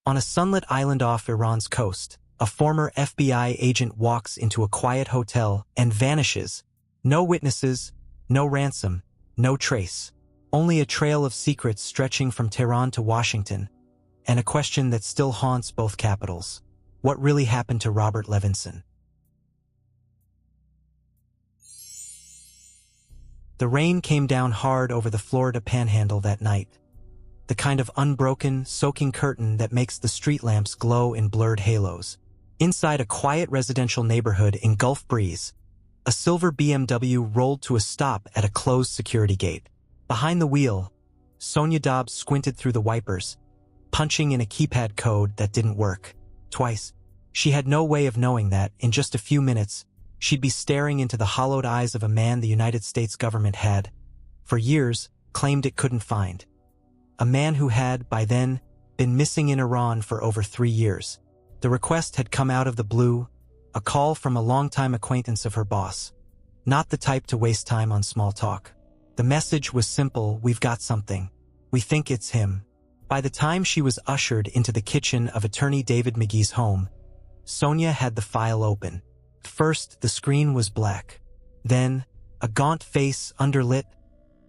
On a sunlit island off Iran's coast, a former FBI agent walks into a quiet hotel and vanishes. No witnesses, no ransom, no trace. Only a trail of secrets stretching from Tehran to Washington, and a question that still haunts both capitals. What really happened to Robert Levinson? The rain came down hard over the Florida Panhandle that night. The kind of unbroken, soaking curtain that makes the street lamps glow in blurred halos. Inside a quiet residential neighborhood in Gulf Breeze, a silver BMW rolled to a stop at a closed security gate. Behind the wheel, Sonia Dobbs squinted through the wipers, punching in a keypad code that didn't work. Twice. She had no way of knowing that, in just a few minutes, she'd be staring into the hollowed eyes of a man the United States government had, for years, claimed it couldn't find. A man who had, by then, been missing in Iran for over 3 years. The request had come out of the blue, a call from a longtime acquaintance of her boss. Not the type to waste time on small talk. The message was simple: we've got something. We think it's him. By the time she was ushered into the kitchen of attorney David McGee's home, Sonia had the file open. First, the screen was black. Then, a gaunt face underlit,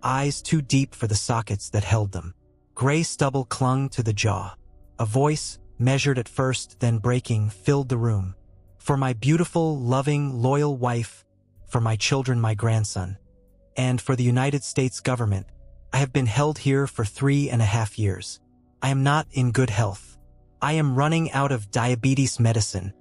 eyes too deep for the sockets that held them. Gray stubble clung to the jaw. A voice, measured at first, then breaking, filled the room. For my beautiful, loving, loyal wife, for my children, my grandson, and for the United States government, I have been held here for 3.5 years. I am not in good health. I am running out of diabetes medicine.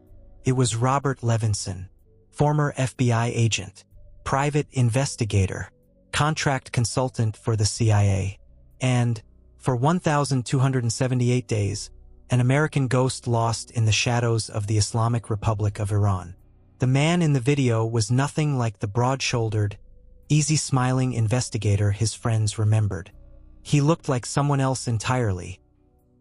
It was Robert Levinson, former FBI agent, private investigator, contract consultant for the CIA, and, for 1,278 days, an American ghost lost in the shadows of the Islamic Republic of Iran. The man in the video was nothing like the broad-shouldered, easy-smiling investigator his friends remembered. He looked like someone else entirely,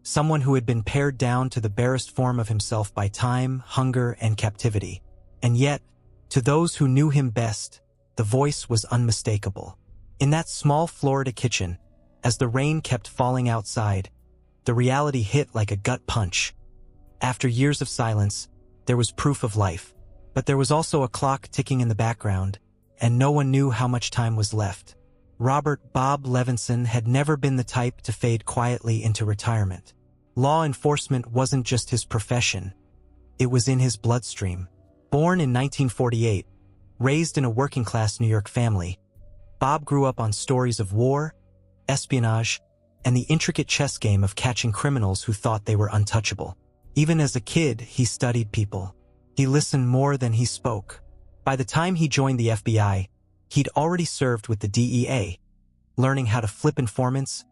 someone who had been pared down to the barest form of himself by time, hunger, and captivity. And yet, to those who knew him best, the voice was unmistakable. In that small Florida kitchen, as the rain kept falling outside, the reality hit like a gut punch. After years of silence, there was proof of life, but there was also a clock ticking in the background, and no one knew how much time was left. Robert "Bob" Levinson had never been the type to fade quietly into retirement. Law enforcement wasn't just his profession. It was in his bloodstream. Born in 1948, raised in a working-class New York family, Bob grew up on stories of war, espionage, and the intricate chess game of catching criminals who thought they were untouchable. Even as a kid, he studied people. He listened more than he spoke. By the time he joined the FBI, he'd already served with the DEA, learning how to flip informants,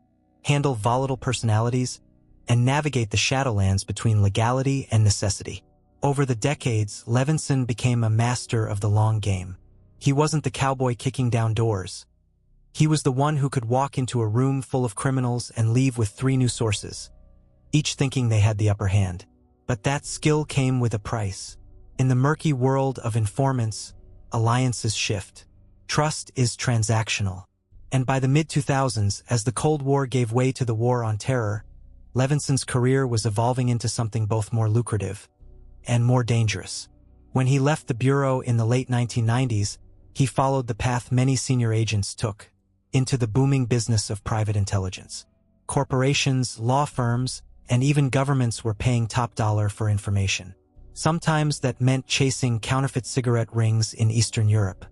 handle volatile personalities, and navigate the shadowlands between legality and necessity. Over the decades, Levinson became a master of the long game. He wasn't the cowboy kicking down doors. He was the one who could walk into a room full of criminals and leave with 3 new sources, each thinking they had the upper hand. But that skill came with a price. In the murky world of informants, alliances shift. Trust is transactional. And by the mid-2000s, as the Cold War gave way to the War on Terror, Levinson's career was evolving into something both more lucrative and more dangerous. When he left the Bureau in the late 1990s, he followed the path many senior agents took, into the booming business of private intelligence. Corporations, law firms, and even governments were paying top dollar for information. Sometimes that meant chasing counterfeit cigarette rings in Eastern Europe.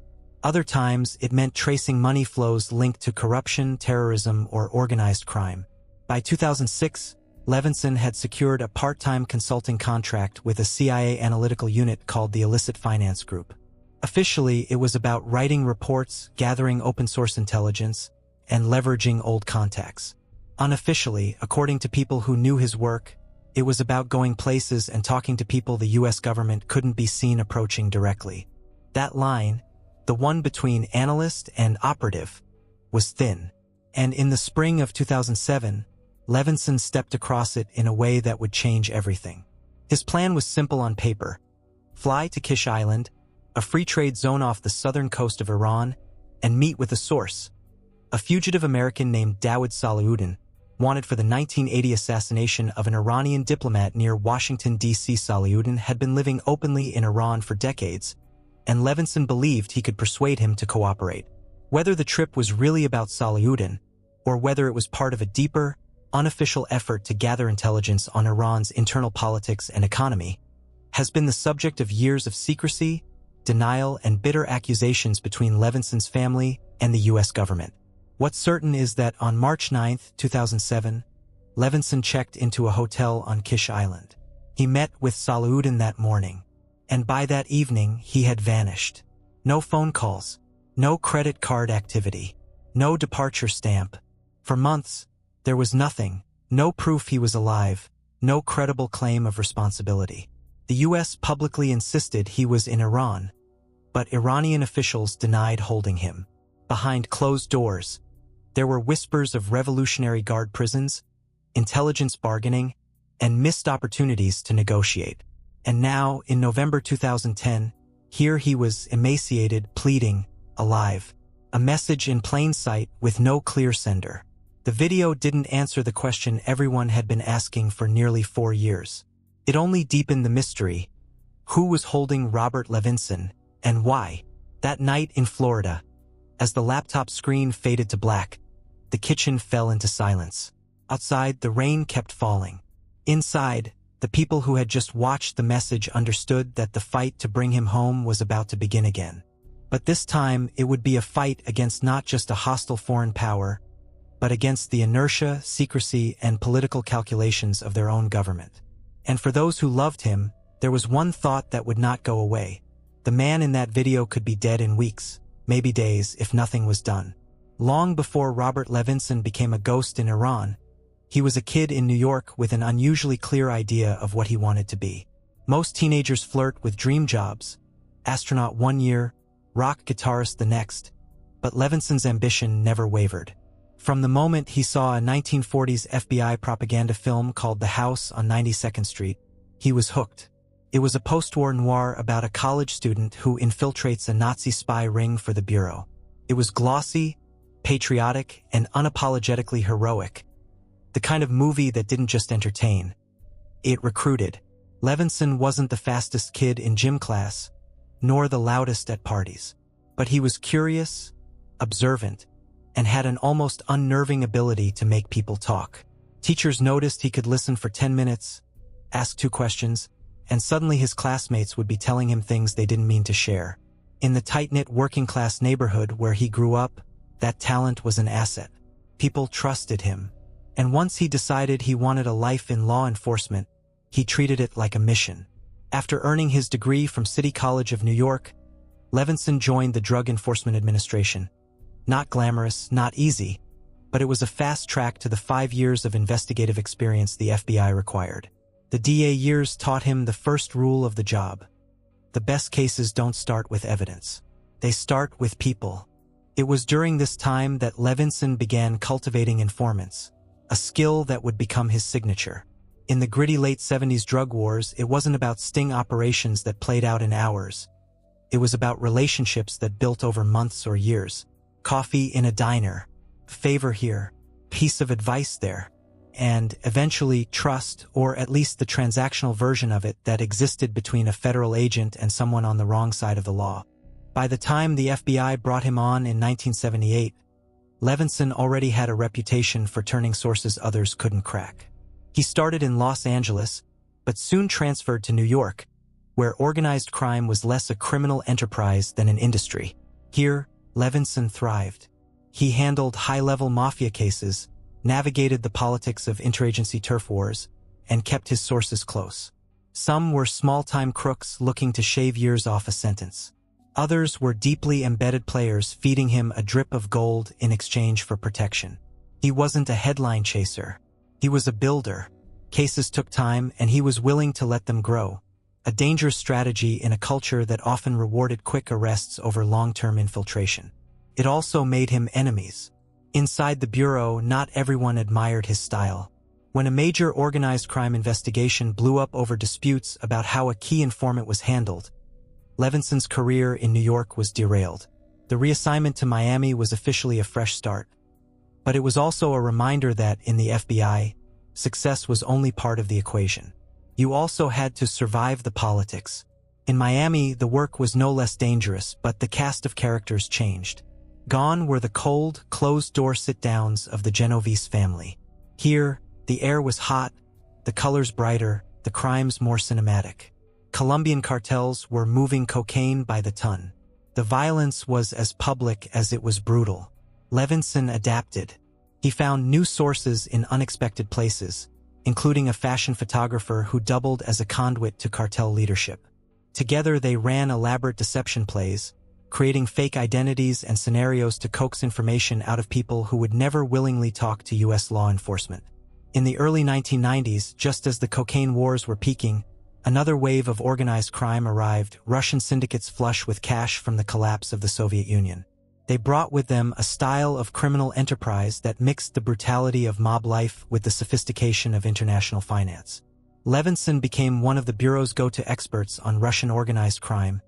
Other times, it meant tracing money flows linked to corruption, terrorism, or organized crime. By 2006, Levinson had secured a part-time consulting contract with a CIA analytical unit called the Illicit Finance Group. Officially, it was about writing reports, gathering open-source intelligence, and leveraging old contacts. Unofficially, according to people who knew his work, it was about going places and talking to people the U.S. government couldn't be seen approaching directly. That line, the one between analyst and operative, was thin. And in the spring of 2007, Levinson stepped across it in a way that would change everything. His plan was simple on paper: fly to Kish Island, a free trade zone off the southern coast of Iran, and meet with a source, a fugitive American named Dawud Salahuddin, wanted for the 1980 assassination of an Iranian diplomat near Washington, D.C. Salahuddin had been living openly in Iran for decades, and Levinson believed he could persuade him to cooperate. Whether the trip was really about Salahuddin, or whether it was part of a deeper, unofficial effort to gather intelligence on Iran's internal politics and economy, has been the subject of years of secrecy, denial, and bitter accusations between Levinson's family and the U.S. government. What's certain is that on March 9, 2007, Levinson checked into a hotel on Kish Island. He met with Salahuddin that morning, and by that evening he had vanished. No phone calls, no credit card activity, no departure stamp. For months, there was nothing, no proof he was alive, no credible claim of responsibility. The U.S. publicly insisted he was in Iran, but Iranian officials denied holding him. Behind closed doors, there were whispers of Revolutionary Guard prisons, intelligence bargaining, and missed opportunities to negotiate. And now, in November 2010, here he was emaciated, pleading, alive. A message in plain sight with no clear sender. The video didn't answer the question everyone had been asking for nearly 4 years. It only deepened the mystery. Who was holding Robert Levinson, and why? That night in Florida, as the laptop screen faded to black, the kitchen fell into silence. Outside, the rain kept falling. Inside, the people who had just watched the message understood that the fight to bring him home was about to begin again. But this time, it would be a fight against not just a hostile foreign power, but against the inertia, secrecy, and political calculations of their own government. And for those who loved him, there was one thought that would not go away. The man in that video could be dead in weeks, maybe days, if nothing was done. Long before Robert Levinson became a ghost in Iran, he was a kid in New York with an unusually clear idea of what he wanted to be. Most teenagers flirt with dream jobs, astronaut one year, rock guitarist the next, but Levinson's ambition never wavered. From the moment he saw a 1940s FBI propaganda film called The House on 92nd Street, he was hooked. It was a post-war noir about a college student who infiltrates a Nazi spy ring for the Bureau. It was glossy, patriotic, and unapologetically heroic. The kind of movie that didn't just entertain. It recruited. Levinson wasn't the fastest kid in gym class, nor the loudest at parties. But he was curious, observant, and had an almost unnerving ability to make people talk. Teachers noticed he could listen for 10 minutes, ask 2 questions, and suddenly his classmates would be telling him things they didn't mean to share. In the tight-knit working-class neighborhood where he grew up, that talent was an asset. People trusted him. And once he decided he wanted a life in law enforcement, he treated it like a mission. After earning his degree from City College of New York, Levinson joined the Drug Enforcement Administration. Not glamorous, not easy, but it was a fast track to the 5 years of investigative experience the FBI required. The DA years taught him the first rule of the job. The best cases don't start with evidence. They start with people. It was during this time that Levinson began cultivating informants, a skill that would become his signature. In the gritty late 70s drug wars, it wasn't about sting operations that played out in hours. It was about relationships that built over months or years. Coffee in a diner, favor here, piece of advice there, and eventually trust, or at least the transactional version of it that existed between a federal agent and someone on the wrong side of the law. By the time the FBI brought him on in 1978, Levinson already had a reputation for turning sources others couldn't crack. He started in Los Angeles, but soon transferred to New York, where organized crime was less a criminal enterprise than an industry. Here, Levinson thrived. He handled high-level mafia cases, navigated the politics of interagency turf wars, and kept his sources close. Some were small-time crooks looking to shave years off a sentence. Others were deeply embedded players feeding him a drip of gold in exchange for protection. He wasn't a headline chaser. He was a builder. Cases took time, and he was willing to let them grow. A dangerous strategy in a culture that often rewarded quick arrests over long-term infiltration. It also made him enemies. Inside the Bureau, not everyone admired his style. When a major organized crime investigation blew up over disputes about how a key informant was handled, Levinson's career in New York was derailed. The reassignment to Miami was officially a fresh start. But it was also a reminder that, in the FBI, success was only part of the equation. You also had to survive the politics. In Miami, the work was no less dangerous, but the cast of characters changed. Gone were the cold, closed-door sit-downs of the Genovese family. Here, the air was hot, the colors brighter, the crimes more cinematic. Colombian cartels were moving cocaine by the ton. The violence was as public as it was brutal. Levinson adapted. He found new sources in unexpected places, including a fashion photographer who doubled as a conduit to cartel leadership. Together they ran elaborate deception plays, creating fake identities and scenarios to coax information out of people who would never willingly talk to U.S. law enforcement. In the early 1990s, just as the cocaine wars were peaking, another wave of organized crime arrived, Russian syndicates flush with cash from the collapse of the Soviet Union. They brought with them a style of criminal enterprise that mixed the brutality of mob life with the sophistication of international finance. Levinson became one of the Bureau's go-to experts on Russian organized crime,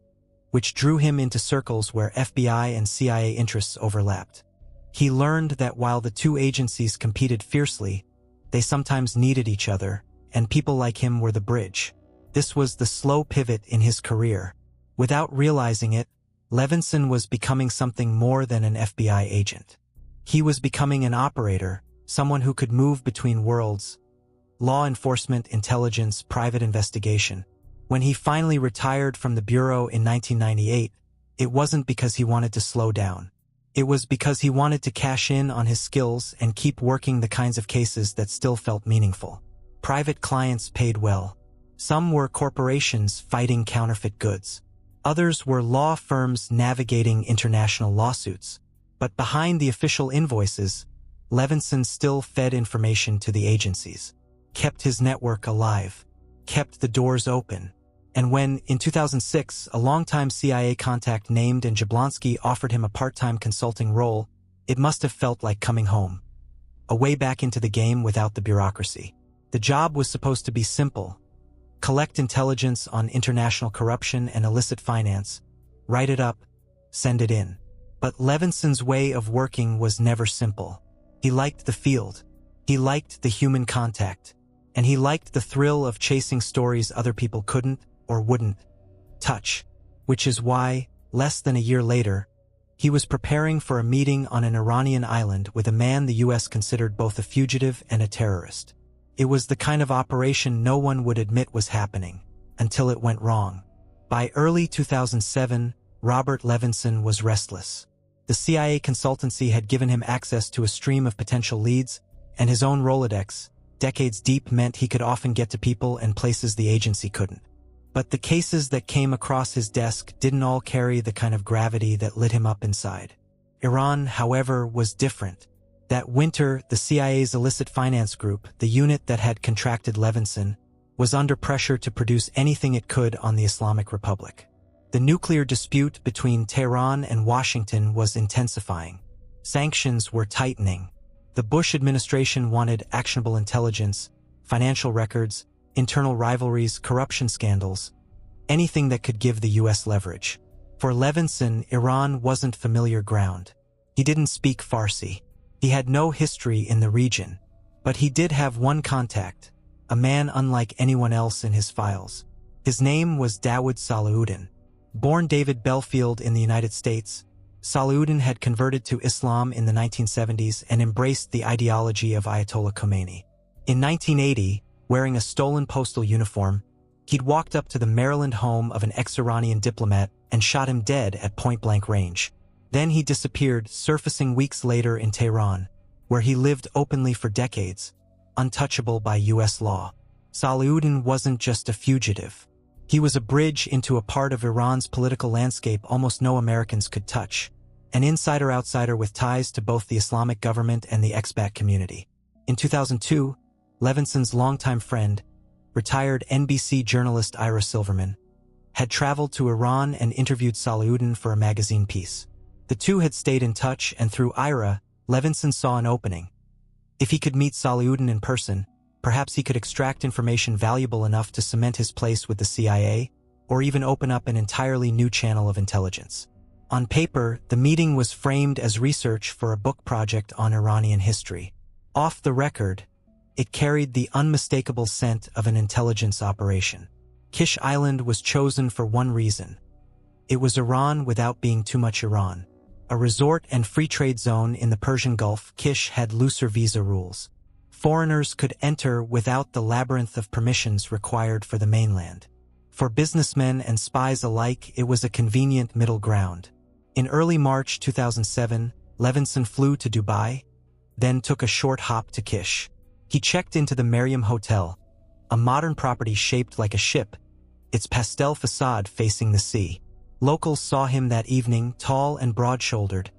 which drew him into circles where FBI and CIA interests overlapped. He learned that while the two agencies competed fiercely, they sometimes needed each other, and people like him were the bridge. This was the slow pivot in his career. Without realizing it, Levinson was becoming something more than an FBI agent. He was becoming an operator, someone who could move between worlds: law enforcement, intelligence, private investigation. When he finally retired from the Bureau in 1998, it wasn't because he wanted to slow down. It was because he wanted to cash in on his skills and keep working the kinds of cases that still felt meaningful. Private clients paid well. Some were corporations fighting counterfeit goods. Others were law firms navigating international lawsuits. But behind the official invoices, Levinson still fed information to the agencies, kept his network alive, kept the doors open. And when, in 2006, a longtime CIA contact named Jablonski offered him a part-time consulting role, it must have felt like coming home. A way back into the game without the bureaucracy. The job was supposed to be simple: collect intelligence on international corruption and illicit finance, write it up, send it in. But Levinson's way of working was never simple. He liked the field. He liked the human contact. And he liked the thrill of chasing stories other people couldn't or wouldn't touch. Which is why, less than a year later, he was preparing for a meeting on an Iranian island with a man the U.S. considered both a fugitive and a terrorist. It was the kind of operation no one would admit was happening, until it went wrong. By early 2007, Robert Levinson was restless. The CIA consultancy had given him access to a stream of potential leads, and his own Rolodex, decades deep, meant he could often get to people and places the agency couldn't. But the cases that came across his desk didn't all carry the kind of gravity that lit him up inside. Iran, however, was different. That winter, the CIA's illicit finance group, the unit that had contracted Levinson, was under pressure to produce anything it could on the Islamic Republic. The nuclear dispute between Tehran and Washington was intensifying. Sanctions were tightening. The Bush administration wanted actionable intelligence, financial records, internal rivalries, corruption scandals, anything that could give the U.S. leverage. For Levinson, Iran wasn't familiar ground. He didn't speak Farsi. He had no history in the region. But he did have one contact, a man unlike anyone else in his files. His name was Dawood Salahuddin. Born David Belfield in the United States, Salahuddin had converted to Islam in the 1970s and embraced the ideology of Ayatollah Khomeini. In 1980, wearing a stolen postal uniform, he'd walked up to the Maryland home of an ex-Iranian diplomat and shot him dead at point-blank range. Then he disappeared, surfacing weeks later in Tehran, where he lived openly for decades, untouchable by U.S. law. Salahuddin wasn't just a fugitive. He was a bridge into a part of Iran's political landscape almost no Americans could touch, an insider-outsider with ties to both the Islamic government and the expat community. In 2002, Levinson's longtime friend, retired NBC journalist Ira Silverman, had traveled to Iran and interviewed Salahuddin for a magazine piece. The two had stayed in touch, and through Ira, Levinson saw an opening. If he could meet Salahuddin in person, perhaps he could extract information valuable enough to cement his place with the CIA, or even open up an entirely new channel of intelligence. On paper, the meeting was framed as research for a book project on Iranian history. Off the record, it carried the unmistakable scent of an intelligence operation. Kish Island was chosen for one reason. It was Iran without being too much Iran. A resort and free trade zone in the Persian Gulf, Kish had looser visa rules. Foreigners could enter without the labyrinth of permissions required for the mainland. For businessmen and spies alike, it was a convenient middle ground. In early March 2007, Levinson flew to Dubai, then took a short hop to Kish. He checked into the Mariam Hotel, a modern property shaped like a ship, its pastel facade facing the sea. Locals saw him that evening, tall and broad-shouldered,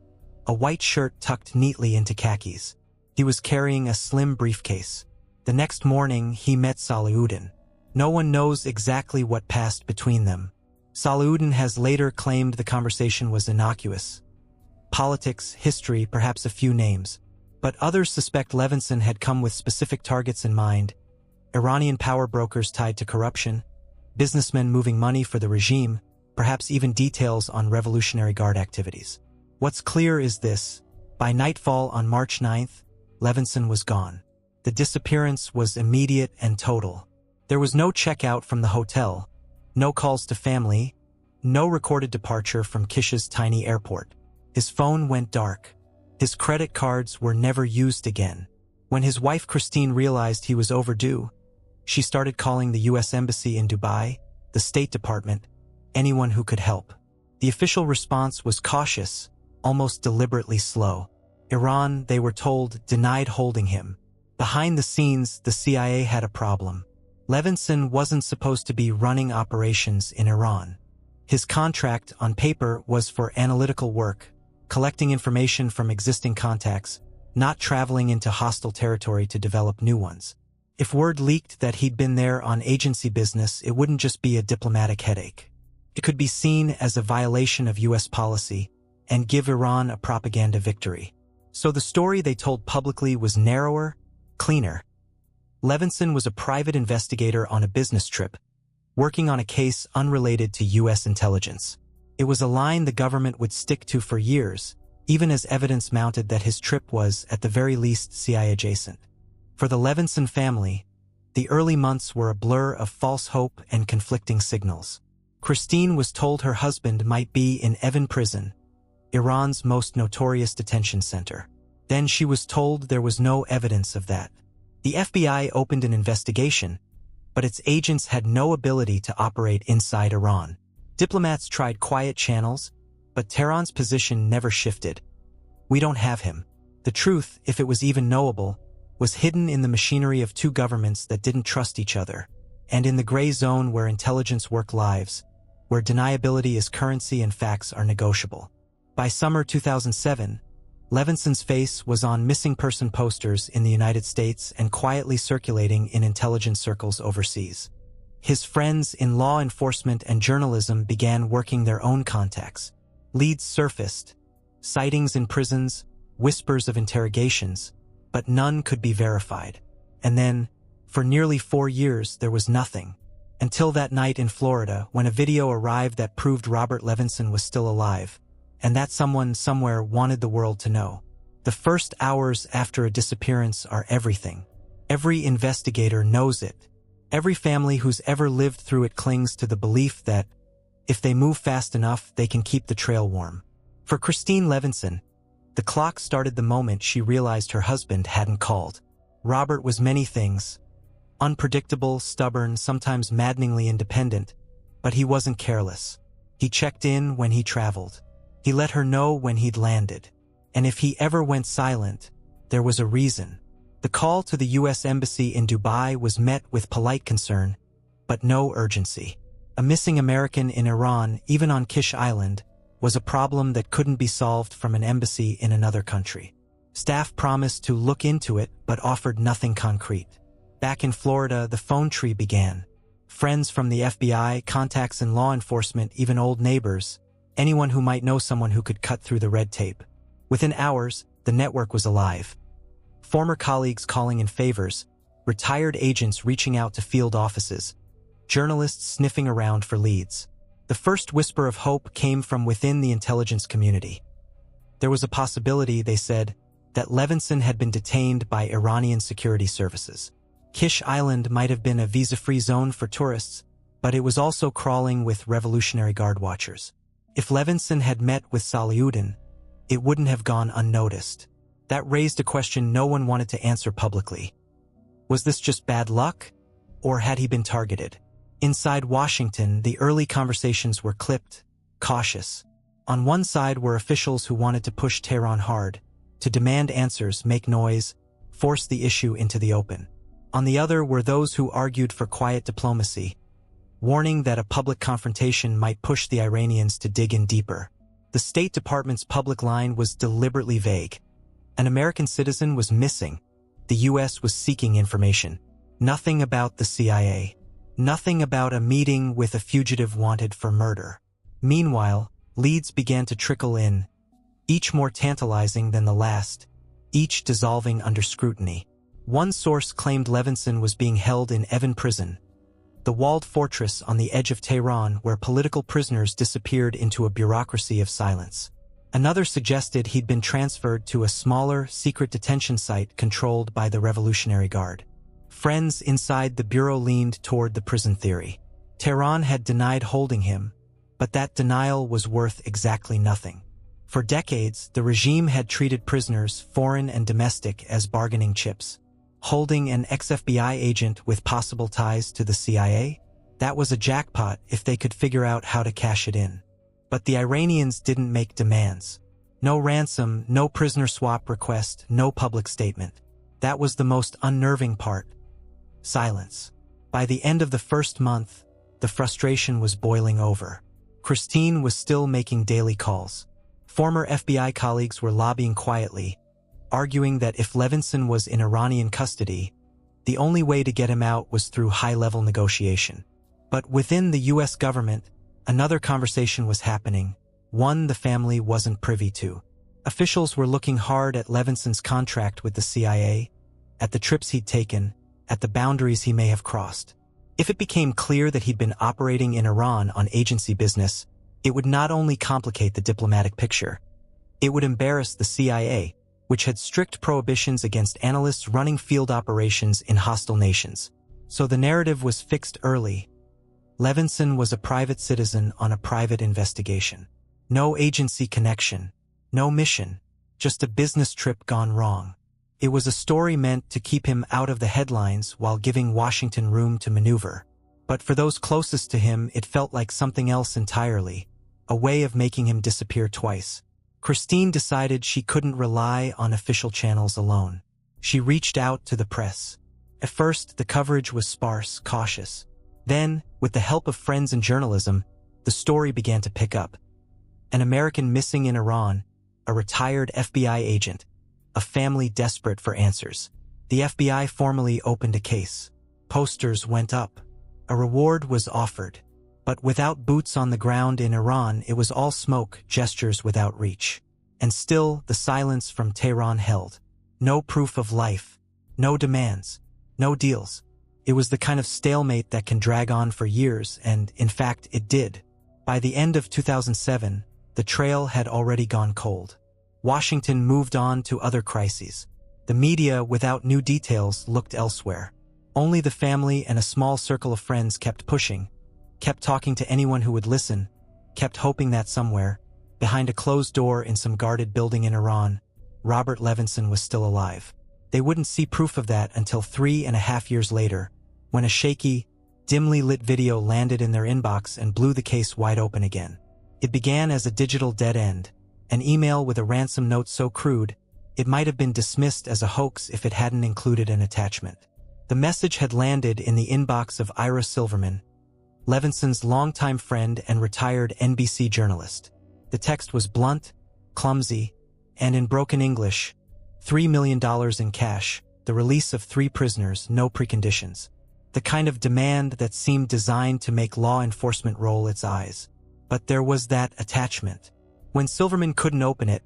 a white shirt tucked neatly into khakis. He was carrying a slim briefcase. The next morning, he met Salahuddin. No one knows exactly what passed between them. Salahuddin has later claimed the conversation was innocuous. Politics, history, perhaps a few names. But others suspect Levinson had come with specific targets in mind: Iranian power brokers tied to corruption, businessmen moving money for the regime, perhaps even details on Revolutionary Guard activities. What's clear is this: by nightfall on March 9th, Levinson was gone. The disappearance was immediate and total. There was no checkout from the hotel, no calls to family, no recorded departure from Kish's tiny airport. His phone went dark. His credit cards were never used again. When his wife Christine realized he was overdue, she started calling the U.S. Embassy in Dubai, the State Department, anyone who could help. The official response was cautious, almost deliberately slow. Iran, they were told, denied holding him. Behind the scenes, the CIA had a problem. Levinson wasn't supposed to be running operations in Iran. His contract, on paper, was for analytical work, collecting information from existing contacts, not traveling into hostile territory to develop new ones. If word leaked that he'd been there on agency business, it wouldn't just be a diplomatic headache. It could be seen as a violation of U.S. policy and give Iran a propaganda victory. So the story they told publicly was narrower, cleaner. Levinson was a private investigator on a business trip, working on a case unrelated to U.S. intelligence. It was a line the government would stick to for years, even as evidence mounted that his trip was, at the very least, CIA-adjacent. For the Levinson family, the early months were a blur of false hope and conflicting signals. Christine was told her husband might be in Evin prison, Iran's most notorious detention center. Then she was told there was no evidence of that. The FBI opened an investigation, but its agents had no ability to operate inside Iran. Diplomats tried quiet channels, but Tehran's position never shifted. We don't have him. The truth, if it was even knowable, was hidden in the machinery of two governments that didn't trust each other, and in the gray zone where intelligence work lives, where deniability is currency and facts are negotiable. By summer 2007, Levinson's face was on missing person posters in the United States and quietly circulating in intelligence circles overseas. His friends in law enforcement and journalism began working their own contacts. Leads surfaced, sightings in prisons, whispers of interrogations, but none could be verified. And then, for nearly 4 years, there was nothing. Until that night in Florida, when a video arrived that proved Robert Levinson was still alive, and that someone somewhere wanted the world to know. The first hours after a disappearance are everything. Every investigator knows it. Every family who's ever lived through it clings to the belief that, if they move fast enough, they can keep the trail warm. For Christine Levinson, the clock started the moment she realized her husband hadn't called. Robert was many things. Unpredictable, stubborn, sometimes maddeningly independent, but he wasn't careless. He checked in when he traveled. He let her know when he'd landed. And if he ever went silent, there was a reason. The call to the U.S. Embassy in Dubai was met with polite concern, but no urgency. A missing American in Iran, even on Kish Island, was a problem that couldn't be solved from an embassy in another country. Staff promised to look into it, but offered nothing concrete. Back in Florida, the phone tree began. Friends from the FBI, contacts in law enforcement, even old neighbors, anyone who might know someone who could cut through the red tape. Within hours, the network was alive. Former colleagues calling in favors, retired agents reaching out to field offices, journalists sniffing around for leads. The first whisper of hope came from within the intelligence community. There was a possibility, they said, that Levinson had been detained by Iranian security services. Kish Island might have been a visa-free zone for tourists, but it was also crawling with Revolutionary Guard watchers. If Levinson had met with Salahuddin, it wouldn't have gone unnoticed. That raised a question no one wanted to answer publicly. Was this just bad luck, or had he been targeted? Inside Washington, the early conversations were clipped, cautious. On one side were officials who wanted to push Tehran hard, to demand answers, make noise, force the issue into the open. On the other were those who argued for quiet diplomacy, warning that a public confrontation might push the Iranians to dig in deeper. The State Department's public line was deliberately vague. An American citizen was missing. The U.S. was seeking information. Nothing about the CIA. Nothing about a meeting with a fugitive wanted for murder. Meanwhile, leads began to trickle in, each more tantalizing than the last, each dissolving under scrutiny. One source claimed Levinson was being held in Evin prison, the walled fortress on the edge of Tehran where political prisoners disappeared into a bureaucracy of silence. Another suggested he'd been transferred to a smaller, secret detention site controlled by the Revolutionary Guard. Friends inside the bureau leaned toward the prison theory. Tehran had denied holding him, but that denial was worth exactly nothing. For decades, the regime had treated prisoners, foreign and domestic, as bargaining chips. Holding an ex-FBI agent with possible ties to the CIA? That was a jackpot if they could figure out how to cash it in. But the Iranians didn't make demands. No ransom, no prisoner swap request, no public statement. That was the most unnerving part. Silence. By the end of the first month, the frustration was boiling over. Christine was still making daily calls. Former FBI colleagues were lobbying quietly, arguing that if Levinson was in Iranian custody, the only way to get him out was through high-level negotiation. But within the U.S. government, another conversation was happening, one the family wasn't privy to. Officials were looking hard at Levinson's contract with the CIA, at the trips he'd taken, at the boundaries he may have crossed. If it became clear that he'd been operating in Iran on agency business, it would not only complicate the diplomatic picture, it would embarrass the CIA, which had strict prohibitions against analysts running field operations in hostile nations. So the narrative was fixed early. Levinson was a private citizen on a private investigation. No agency connection, no mission, just a business trip gone wrong. It was a story meant to keep him out of the headlines while giving Washington room to maneuver. But for those closest to him, it felt like something else entirely, a way of making him disappear twice. Christine decided she couldn't rely on official channels alone. She reached out to the press. At first, the coverage was sparse, cautious. Then, with the help of friends and journalism, the story began to pick up. An American missing in Iran, a retired FBI agent, a family desperate for answers. The FBI formally opened a case. Posters went up. A reward was offered. But without boots on the ground in Iran, it was all smoke, gestures without reach. And still, the silence from Tehran held. No proof of life. No demands. No deals. It was the kind of stalemate that can drag on for years, and, in fact, it did. By the end of 2007, the trail had already gone cold. Washington moved on to other crises. The media, without new details, looked elsewhere. Only the family and a small circle of friends kept pushing, kept talking to anyone who would listen, kept hoping that somewhere, behind a closed door in some guarded building in Iran, Robert Levinson was still alive. They wouldn't see proof of that until 3.5 years later, when a shaky, dimly lit video landed in their inbox and blew the case wide open again. It began as a digital dead end, an email with a ransom note so crude, it might have been dismissed as a hoax if it hadn't included an attachment. The message had landed in the inbox of Ira Silverman, Levinson's longtime friend and retired NBC journalist. The text was blunt, clumsy, and in broken English, $3 million in cash, the release of 3 prisoners, no preconditions. The kind of demand that seemed designed to make law enforcement roll its eyes. But there was that attachment. When Silverman couldn't open it,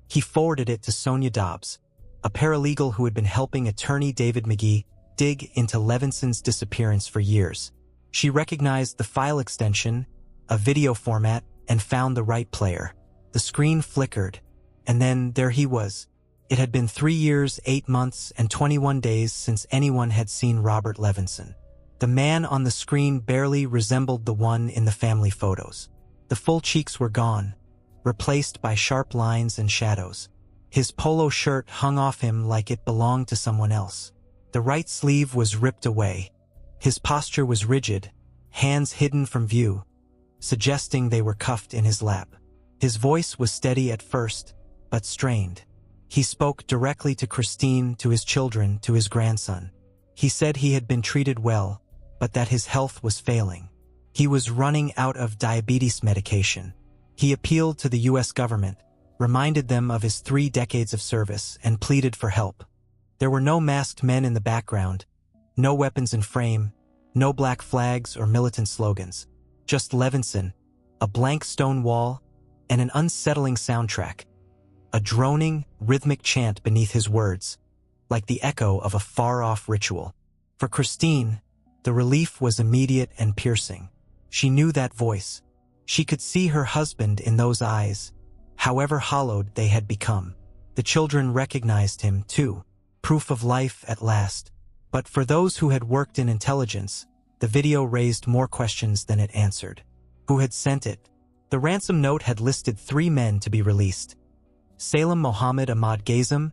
he forwarded it to Sonia Dobbs, a paralegal who had been helping attorney David McGee dig into Levinson's disappearance for years. She recognized the file extension a video format, and found the right player. The screen flickered, and then there he was. It had been 3 years, 8 months, and 21 days since anyone had seen Robert Levinson. The man on the screen barely resembled the one in the family photos. The full cheeks were gone, replaced by sharp lines and shadows. His polo shirt hung off him like it belonged to someone else. The right sleeve was ripped away. His posture was rigid, hands hidden from view, suggesting they were cuffed in his lap. His voice was steady at first, but strained. He spoke directly to Christine, to his children, to his grandson. He said he had been treated well, but that his health was failing. He was running out of diabetes medication. He appealed to the U.S. government, reminded them of his 3 decades of service, and pleaded for help. There were no masked men in the background, no weapons in frame, no black flags or militant slogans. Just Levinson, a blank stone wall, and an unsettling soundtrack. A droning, rhythmic chant beneath his words, like the echo of a far-off ritual. For Christine, the relief was immediate and piercing. She knew that voice. She could see her husband in those eyes, however hollowed they had become. The children recognized him, too, proof of life at last. But for those who had worked in intelligence, the video raised more questions than it answered. Who had sent it? The ransom note had listed 3 men to be released: Salem Mohammed Ahmad Ghazem,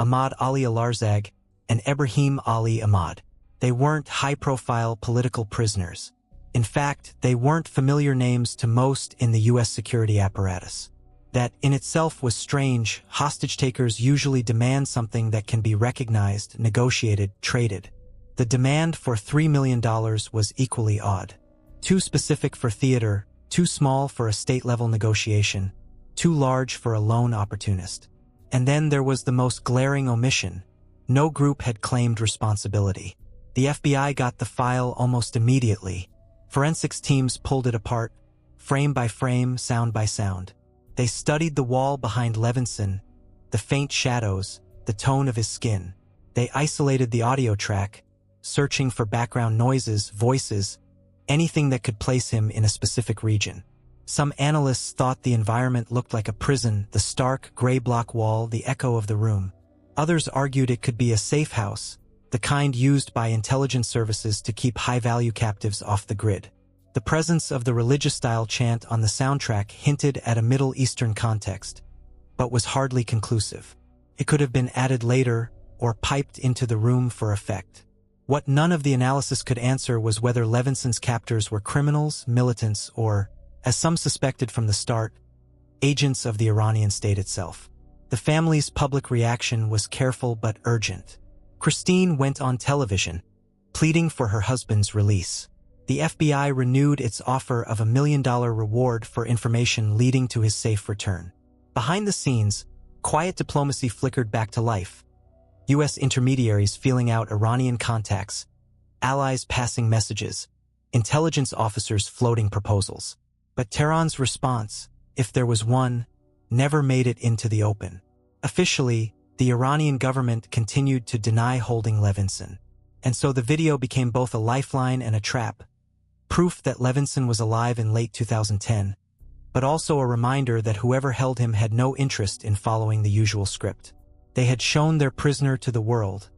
Ahmad Ali Alarzag, and Ibrahim Ali Ahmad. They weren't high-profile political prisoners. In fact, they weren't familiar names to most in the U.S. security apparatus. That in itself was strange. Hostage-takers usually demand something that can be recognized, negotiated, traded. The demand for $3 million was equally odd. Too specific for theater, too small for a state-level negotiation, too large for a lone opportunist. And then there was the most glaring omission. No group had claimed responsibility. The FBI got the file almost immediately. Forensics teams pulled it apart, frame by frame, sound by sound. They studied the wall behind Levinson, the faint shadows, the tone of his skin. They isolated the audio track, searching for background noises, voices, anything that could place him in a specific region. Some analysts thought the environment looked like a prison, the stark, gray block wall, the echo of the room. Others argued it could be a safe house, the kind used by intelligence services to keep high-value captives off the grid. The presence of the religious-style chant on the soundtrack hinted at a Middle Eastern context, but was hardly conclusive. It could have been added later or piped into the room for effect. What none of the analysis could answer was whether Levinson's captors were criminals, militants, or, as some suspected from the start, agents of the Iranian state itself. The family's public reaction was careful but urgent. Christine went on television, pleading for her husband's release. The FBI renewed its offer of $1 million reward for information leading to his safe return. Behind the scenes, quiet diplomacy flickered back to life. U.S. intermediaries feeling out Iranian contacts, allies passing messages, intelligence officers floating proposals. But Tehran's response, if there was one, never made it into the open. Officially, the Iranian government continued to deny holding Levinson. And so the video became both a lifeline and a trap, proof that Levinson was alive in late 2010, but also a reminder that whoever held him had no interest in following the usual script. They had shown their prisoner to the world,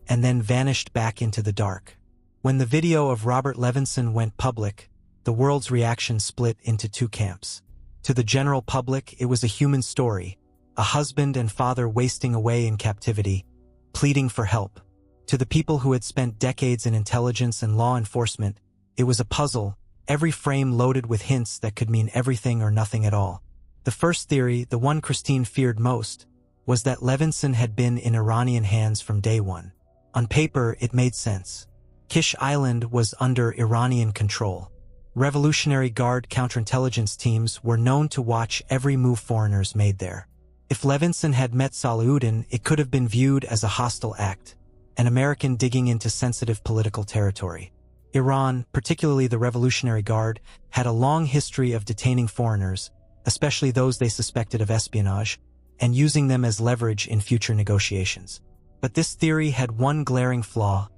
and then vanished back into the dark. When the video of Robert Levinson went public, the world's reaction split into 2 camps. To the general public, it was a human story, a husband and father wasting away in captivity, pleading for help. To the people who had spent decades in intelligence and law enforcement, it was a puzzle, every frame loaded with hints that could mean everything or nothing at all. The first theory, the one Christine feared most, was that Levinson had been in Iranian hands from day one. On paper, it made sense. Kish Island was under Iranian control. Revolutionary Guard counterintelligence teams were known to watch every move foreigners made there. If Levinson had met Salahuddin, it could have been viewed as a hostile act, an American digging into sensitive political territory. Iran, particularly the Revolutionary Guard, had a long history of detaining foreigners, especially those they suspected of espionage, and using them as leverage in future negotiations. But this theory had one glaring flaw.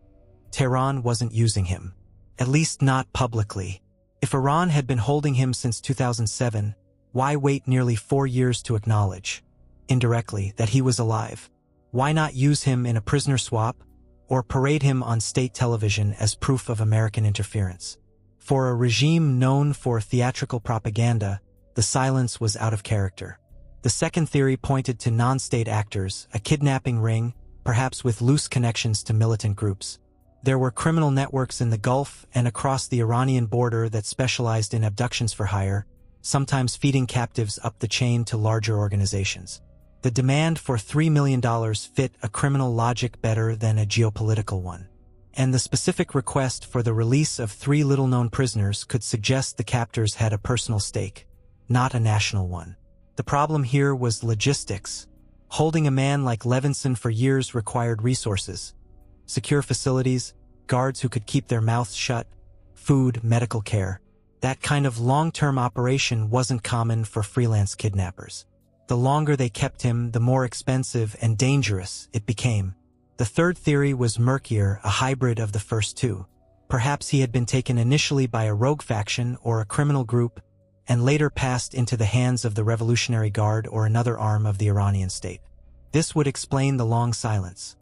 Tehran wasn't using him. At least not publicly. If Iran had been holding him since 2007, why wait nearly 4 years to acknowledge, indirectly, that he was alive? Why not use him in a prisoner swap, or parade him on state television as proof of American interference? For a regime known for theatrical propaganda, the silence was out of character. The second theory pointed to non-state actors, a kidnapping ring, perhaps with loose connections to militant groups. There were criminal networks in the Gulf and across the Iranian border that specialized in abductions for hire, sometimes feeding captives up the chain to larger organizations. The demand for $3 million fit a criminal logic better than a geopolitical one. And the specific request for the release of 3 little-known prisoners could suggest the captors had a personal stake, not a national one. The problem here was logistics. Holding a man like Levinson for years required resources, secure facilities, guards who could keep their mouths shut, food, medical care. That kind of long-term operation wasn't common for freelance kidnappers. The longer they kept him, the more expensive and dangerous it became. The third theory was murkier, a hybrid of the first two. Perhaps he had been taken initially by a rogue faction or a criminal group, and later passed into the hands of the Revolutionary Guard or another arm of the Iranian state. This would explain the long silence.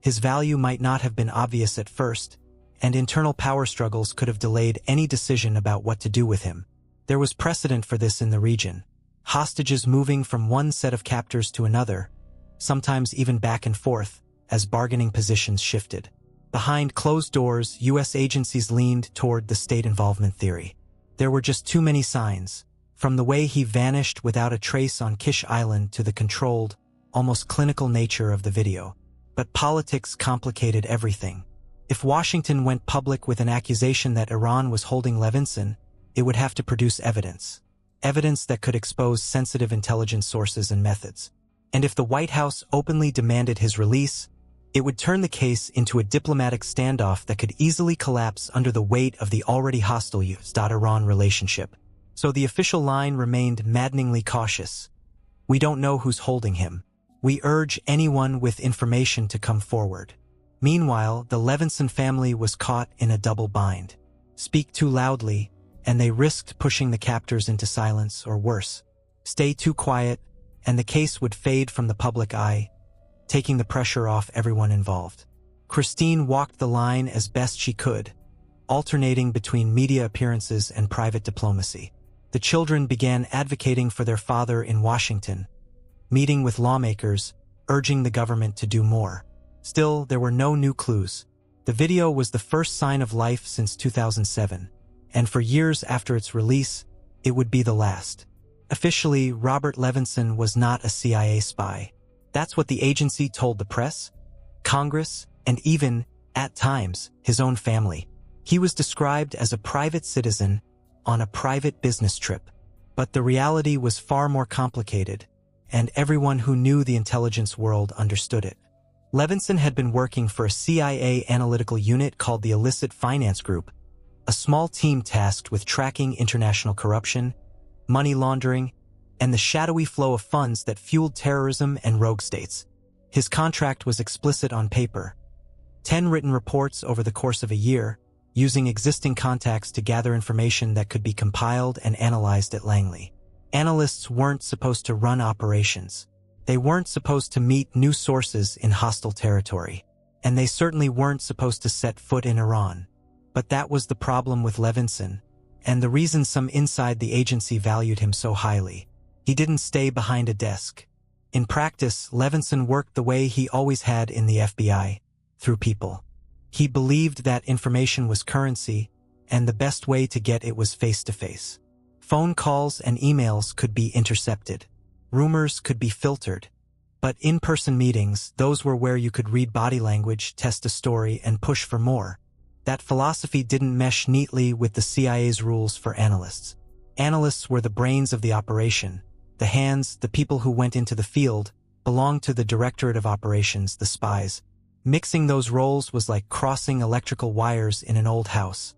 His value might not have been obvious at first, and internal power struggles could have delayed any decision about what to do with him. There was precedent for this in the region. Hostages moving from one set of captors to another, sometimes even back and forth, as bargaining positions shifted. Behind closed doors, U.S. agencies leaned toward the state involvement theory. There were just too many signs, from the way he vanished without a trace on Kish Island to the controlled, almost clinical nature of the video. But politics complicated everything. If Washington went public with an accusation that Iran was holding Levinson, it would have to produce evidence. Evidence that could expose sensitive intelligence sources and methods. And if the White House openly demanded his release, it would turn the case into a diplomatic standoff that could easily collapse under the weight of the already hostile U.S.-Iran relationship. So the official line remained maddeningly cautious. We don't know who's holding him. We urge anyone with information to come forward. Meanwhile, the Levinson family was caught in a double bind. Speak too loudly, and they risked pushing the captors into silence, or worse. Stay too quiet, and the case would fade from the public eye, taking the pressure off everyone involved. Christine walked the line as best she could, alternating between media appearances and private diplomacy. The children began advocating for their father in Washington, meeting with lawmakers, urging the government to do more. Still, there were no new clues. The video was the first sign of life since 2007, and for years after its release, it would be the last. Officially, Robert Levinson was not a CIA spy. That's what the agency told the press, Congress, and even, at times, his own family. He was described as a private citizen on a private business trip. But the reality was far more complicated, and everyone who knew the intelligence world understood it. Levinson had been working for a CIA analytical unit called the Illicit Finance Group, a small team tasked with tracking international corruption, money laundering, and the shadowy flow of funds that fueled terrorism and rogue states. His contract was explicit on paper. 10 written reports over the course of a year, using existing contacts to gather information that could be compiled and analyzed at Langley. Analysts weren't supposed to run operations. They weren't supposed to meet new sources in hostile territory. And they certainly weren't supposed to set foot in Iran. But that was the problem with Levinson, and the reason some inside the agency valued him so highly. He didn't stay behind a desk. In practice, Levinson worked the way he always had in the FBI, through people. He believed that information was currency, and the best way to get it was face-to-face. Phone calls and emails could be intercepted. Rumors could be filtered. But in-person meetings, those were where you could read body language, test a story, and push for more. That philosophy didn't mesh neatly with the CIA's rules for analysts. Analysts were the brains of the operation. The hands, the people who went into the field, belonged to the Directorate of Operations, the spies. Mixing those roles was like crossing electrical wires in an old house.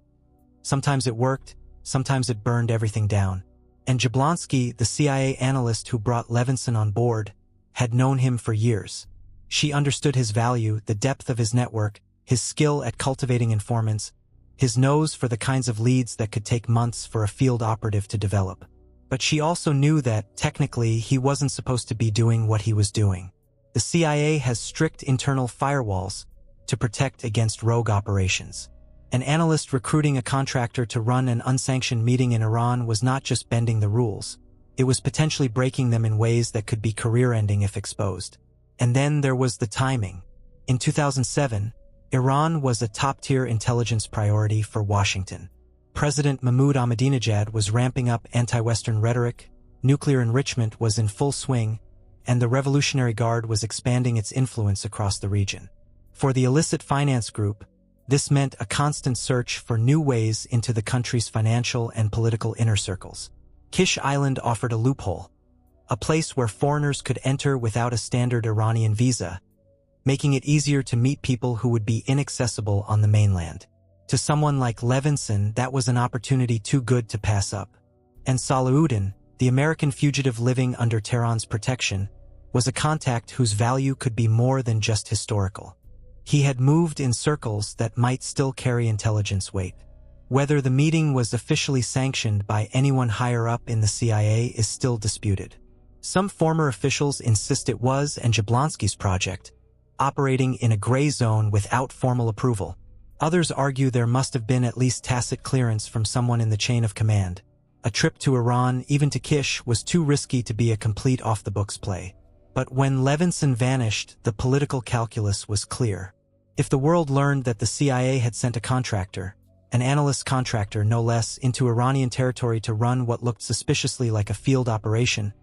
Sometimes it worked, sometimes it burned everything down. And Jablonski, the CIA analyst who brought Levinson on board, had known him for years. She understood his value, the depth of his network, his skill at cultivating informants, his nose for the kinds of leads that could take months for a field operative to develop. But she also knew that, technically, he wasn't supposed to be doing what he was doing. The CIA has strict internal firewalls to protect against rogue operations. An analyst recruiting a contractor to run an unsanctioned meeting in Iran was not just bending the rules. It was potentially breaking them in ways that could be career-ending if exposed. And then there was the timing. In 2007, Iran was a top-tier intelligence priority for Washington. President Mahmoud Ahmadinejad was ramping up anti-Western rhetoric, nuclear enrichment was in full swing, and the Revolutionary Guard was expanding its influence across the region. For the illicit finance group, this meant a constant search for new ways into the country's financial and political inner circles. Kish Island offered a loophole, a place where foreigners could enter without a standard Iranian visa, making it easier to meet people who would be inaccessible on the mainland. To someone like Levinson, that was an opportunity too good to pass up. And Salahuddin, the American fugitive living under Tehran's protection, was a contact whose value could be more than just historical. He had moved in circles that might still carry intelligence weight. Whether the meeting was officially sanctioned by anyone higher up in the CIA is still disputed. Some former officials insist it was, and Jablonski's project, operating in a gray zone without formal approval. Others argue there must have been at least tacit clearance from someone in the chain of command. A trip to Iran, even to Kish, was too risky to be a complete off-the-books play. But when Levinson vanished, the political calculus was clear. If the world learned that the CIA had sent a contractor, an analyst contractor no less, into Iranian territory to run what looked suspiciously like a field operation,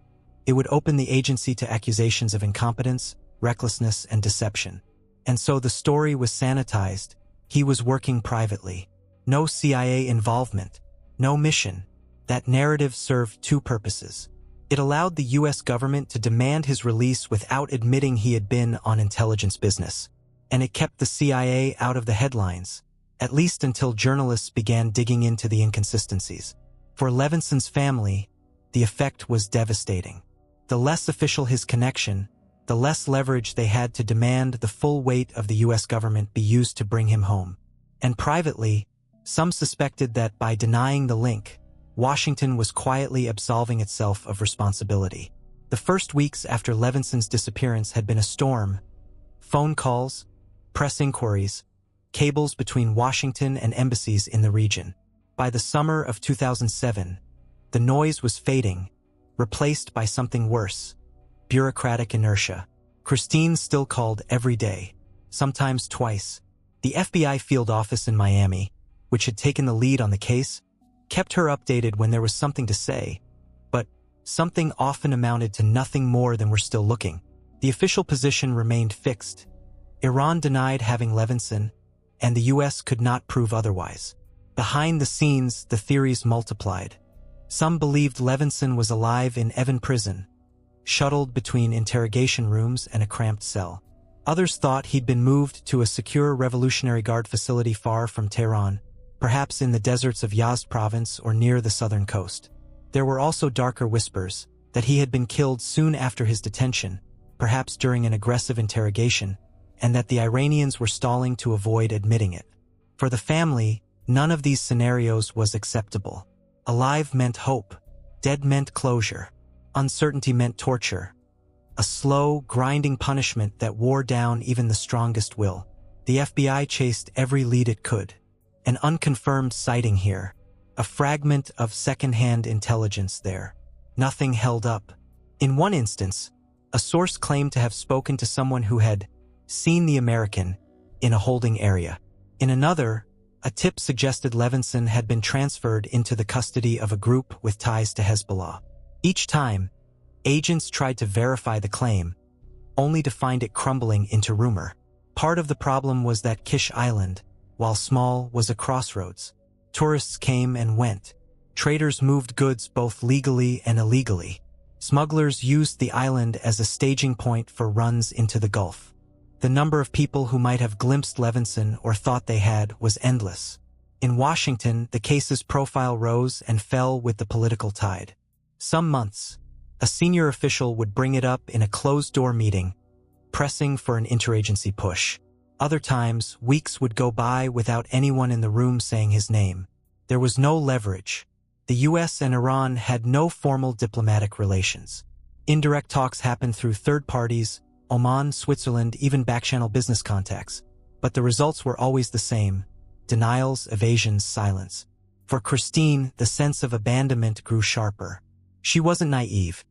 it would open the agency to accusations of incompetence, recklessness, and deception. And so the story was sanitized. He was working privately. No CIA involvement. No mission. That narrative served two purposes. It allowed the U.S. government to demand his release without admitting he had been on intelligence business. And it kept the CIA out of the headlines, at least until journalists began digging into the inconsistencies. For Levinson's family, the effect was devastating. The less official his connection, the less leverage they had to demand the full weight of the U.S. government be used to bring him home. And privately, some suspected that by denying the link, Washington was quietly absolving itself of responsibility. The first weeks after Levinson's disappearance had been a storm. Phone calls, press inquiries, cables between Washington and embassies in the region. By the summer of 2007, the noise was fading, replaced by something worse. Bureaucratic inertia. Christine still called every day, sometimes twice. The FBI field office in Miami, which had taken the lead on the case, kept her updated when there was something to say, but something often amounted to nothing more than "we're still looking." The official position remained fixed. Iran denied having Levinson, and the U.S. could not prove otherwise. Behind the scenes, the theories multiplied. Some believed Levinson was alive in Evin prison, shuttled between interrogation rooms and a cramped cell. Others thought he'd been moved to a secure Revolutionary Guard facility far from Tehran, perhaps in the deserts of Yazd province or near the southern coast. There were also darker whispers that he had been killed soon after his detention, perhaps during an aggressive interrogation, and that the Iranians were stalling to avoid admitting it. For the family, none of these scenarios was acceptable. Alive meant hope. Dead meant closure. Uncertainty meant torture. A slow, grinding punishment that wore down even the strongest will. The FBI chased every lead it could. An unconfirmed sighting here. A fragment of second-hand intelligence there. Nothing held up. In one instance, a source claimed to have spoken to someone who had seen the American in a holding area. In another, a tip suggested Levinson had been transferred into the custody of a group with ties to Hezbollah. Each time, agents tried to verify the claim, only to find it crumbling into rumor. Part of the problem was that Kish Island, while small, was a crossroads. Tourists came and went. Traders moved goods both legally and illegally. Smugglers used the island as a staging point for runs into the Gulf. The number of people who might have glimpsed Levinson or thought they had was endless. In Washington, the case's profile rose and fell with the political tide. Some months, a senior official would bring it up in a closed-door meeting, pressing for an interagency push. Other times, weeks would go by without anyone in the room saying his name. There was no leverage. The US and Iran had no formal diplomatic relations. Indirect talks happened through third parties, Oman, Switzerland, even back-channel business contacts. But the results were always the same: denials, evasions, silence. For Christine, the sense of abandonment grew sharper. She wasn't naive.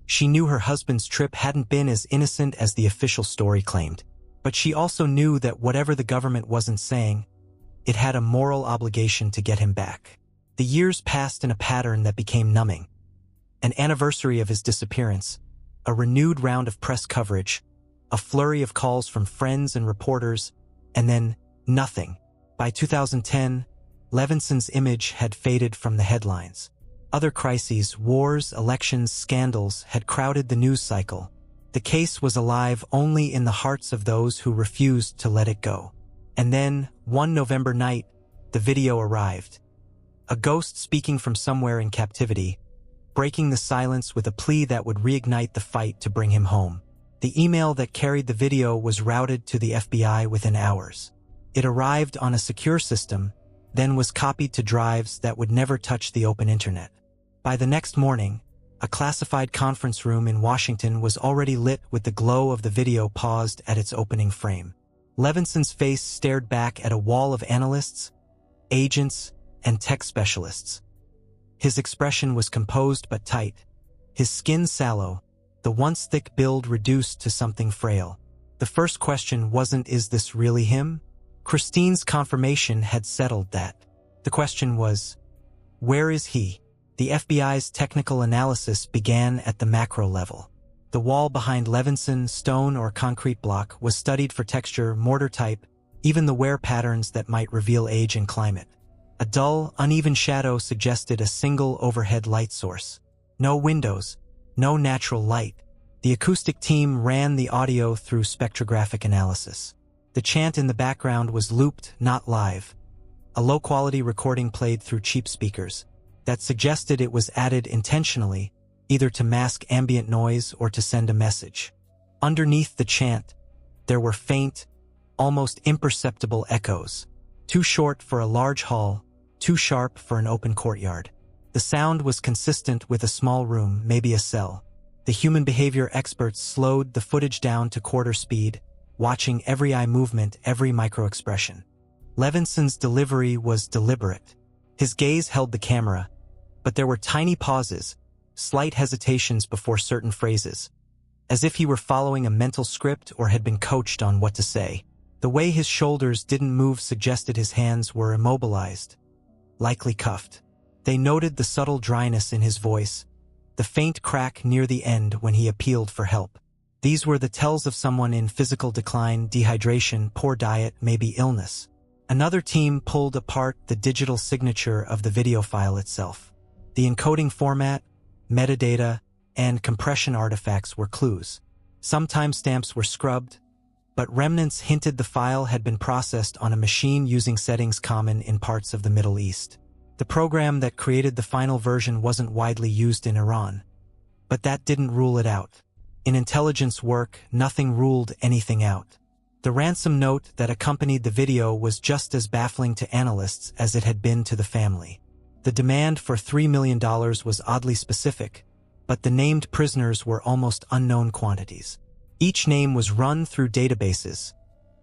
She knew her husband's trip hadn't been as innocent as the official story claimed. But she also knew that whatever the government wasn't saying, it had a moral obligation to get him back. The years passed in a pattern that became numbing. An anniversary of his disappearance, a renewed round of press coverage, a flurry of calls from friends and reporters, and then nothing. By 2010, Levinson's image had faded from the headlines. Other crises, wars, elections, scandals had crowded the news cycle. The case was alive only in the hearts of those who refused to let it go. And then, one November night, the video arrived. A ghost speaking from somewhere in captivity, breaking the silence with a plea that would reignite the fight to bring him home. The email that carried the video was routed to the FBI within hours. It arrived on a secure system, then was copied to drives that would never touch the open internet. By the next morning, a classified conference room in Washington was already lit with the glow of the video paused at its opening frame. Levinson's face stared back at a wall of analysts, agents, and tech specialists. His expression was composed but tight, his skin sallow, the once thick build reduced to something frail. The first question wasn't, "Is this really him?" Christine's confirmation had settled that. The question was, "Where is he?" The FBI's technical analysis began at the macro level. The wall behind Levinson, stone or concrete block, was studied for texture, mortar type, even the wear patterns that might reveal age and climate. A dull, uneven shadow suggested a single overhead light source. No windows, no natural light. The acoustic team ran the audio through spectrographic analysis. The chant in the background was looped, not live. A low-quality recording played through cheap speakers. That suggested it was added intentionally, either to mask ambient noise or to send a message. Underneath the chant, there were faint, almost imperceptible echoes. Too short for a large hall, too sharp for an open courtyard. The sound was consistent with a small room, maybe a cell. The human behavior experts slowed the footage down to quarter speed, watching every eye movement, every micro-expression. Levinson's delivery was deliberate. His gaze held the camera, but there were tiny pauses, slight hesitations before certain phrases, as if he were following a mental script or had been coached on what to say. The way his shoulders didn't move suggested his hands were immobilized, likely cuffed. They noted the subtle dryness in his voice, the faint crack near the end when he appealed for help. These were the tells of someone in physical decline, dehydration, poor diet, maybe illness. Another team pulled apart the digital signature of the video file itself. The encoding format, metadata, and compression artifacts were clues. Some timestamps were scrubbed, but remnants hinted the file had been processed on a machine using settings common in parts of the Middle East. The program that created the final version wasn't widely used in Iran, but that didn't rule it out. In intelligence work, nothing ruled anything out. The ransom note that accompanied the video was just as baffling to analysts as it had been to the family. The demand for $3 million was oddly specific, but the named prisoners were almost unknown quantities. Each name was run through databases,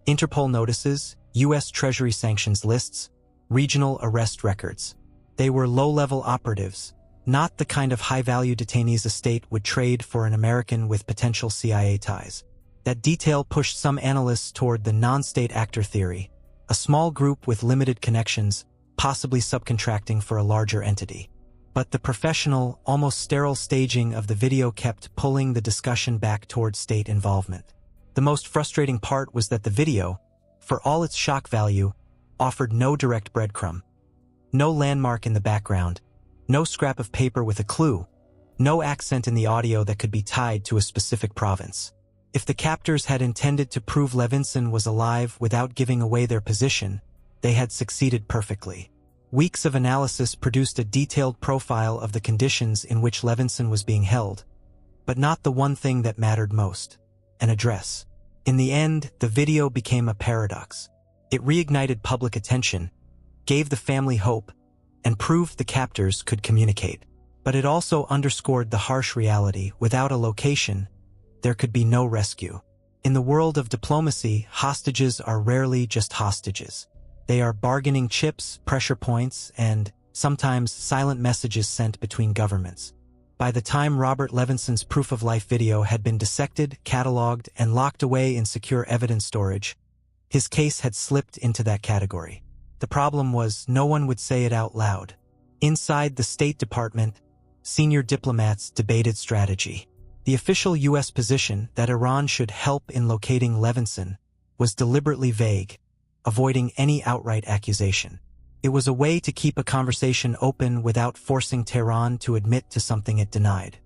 Interpol notices, U.S. Treasury sanctions lists, regional arrest records. They were low-level operatives, not the kind of high-value detainees a state would trade for an American with potential CIA ties. That detail pushed some analysts toward the non-state actor theory, a small group with limited connections, possibly subcontracting for a larger entity. But the professional, almost sterile staging of the video kept pulling the discussion back toward state involvement. The most frustrating part was that the video, for all its shock value, offered no direct breadcrumb. No landmark in the background, no scrap of paper with a clue, no accent in the audio that could be tied to a specific province. If the captors had intended to prove Levinson was alive without giving away their position, they had succeeded perfectly. Weeks of analysis produced a detailed profile of the conditions in which Levinson was being held, but not the one thing that mattered most: an address. In the end, the video became a paradox. It reignited public attention, gave the family hope, and proved the captors could communicate. But it also underscored the harsh reality: without a location, there could be no rescue. In the world of diplomacy, hostages are rarely just hostages. They are bargaining chips, pressure points, and sometimes silent messages sent between governments. By the time Robert Levinson's proof-of-life video had been dissected, catalogued, and locked away in secure evidence storage, his case had slipped into that category. The problem was, no one would say it out loud. Inside the State Department, senior diplomats debated strategy. The official U.S. position that Iran should help in locating Levinson was deliberately vague, avoiding any outright accusation. It was a way to keep a conversation open without forcing Tehran to admit to something it denied.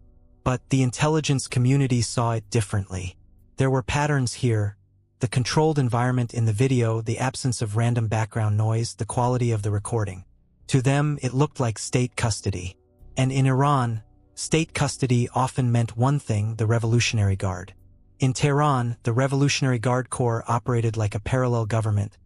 But the intelligence community saw it differently. There were patterns here: the controlled environment in the video, the absence of random background noise, the quality of the recording. To them, it looked like state custody. And in Iran, state custody often meant one thing: the Revolutionary Guard. In Tehran, the Revolutionary Guard Corps operated like a parallel government,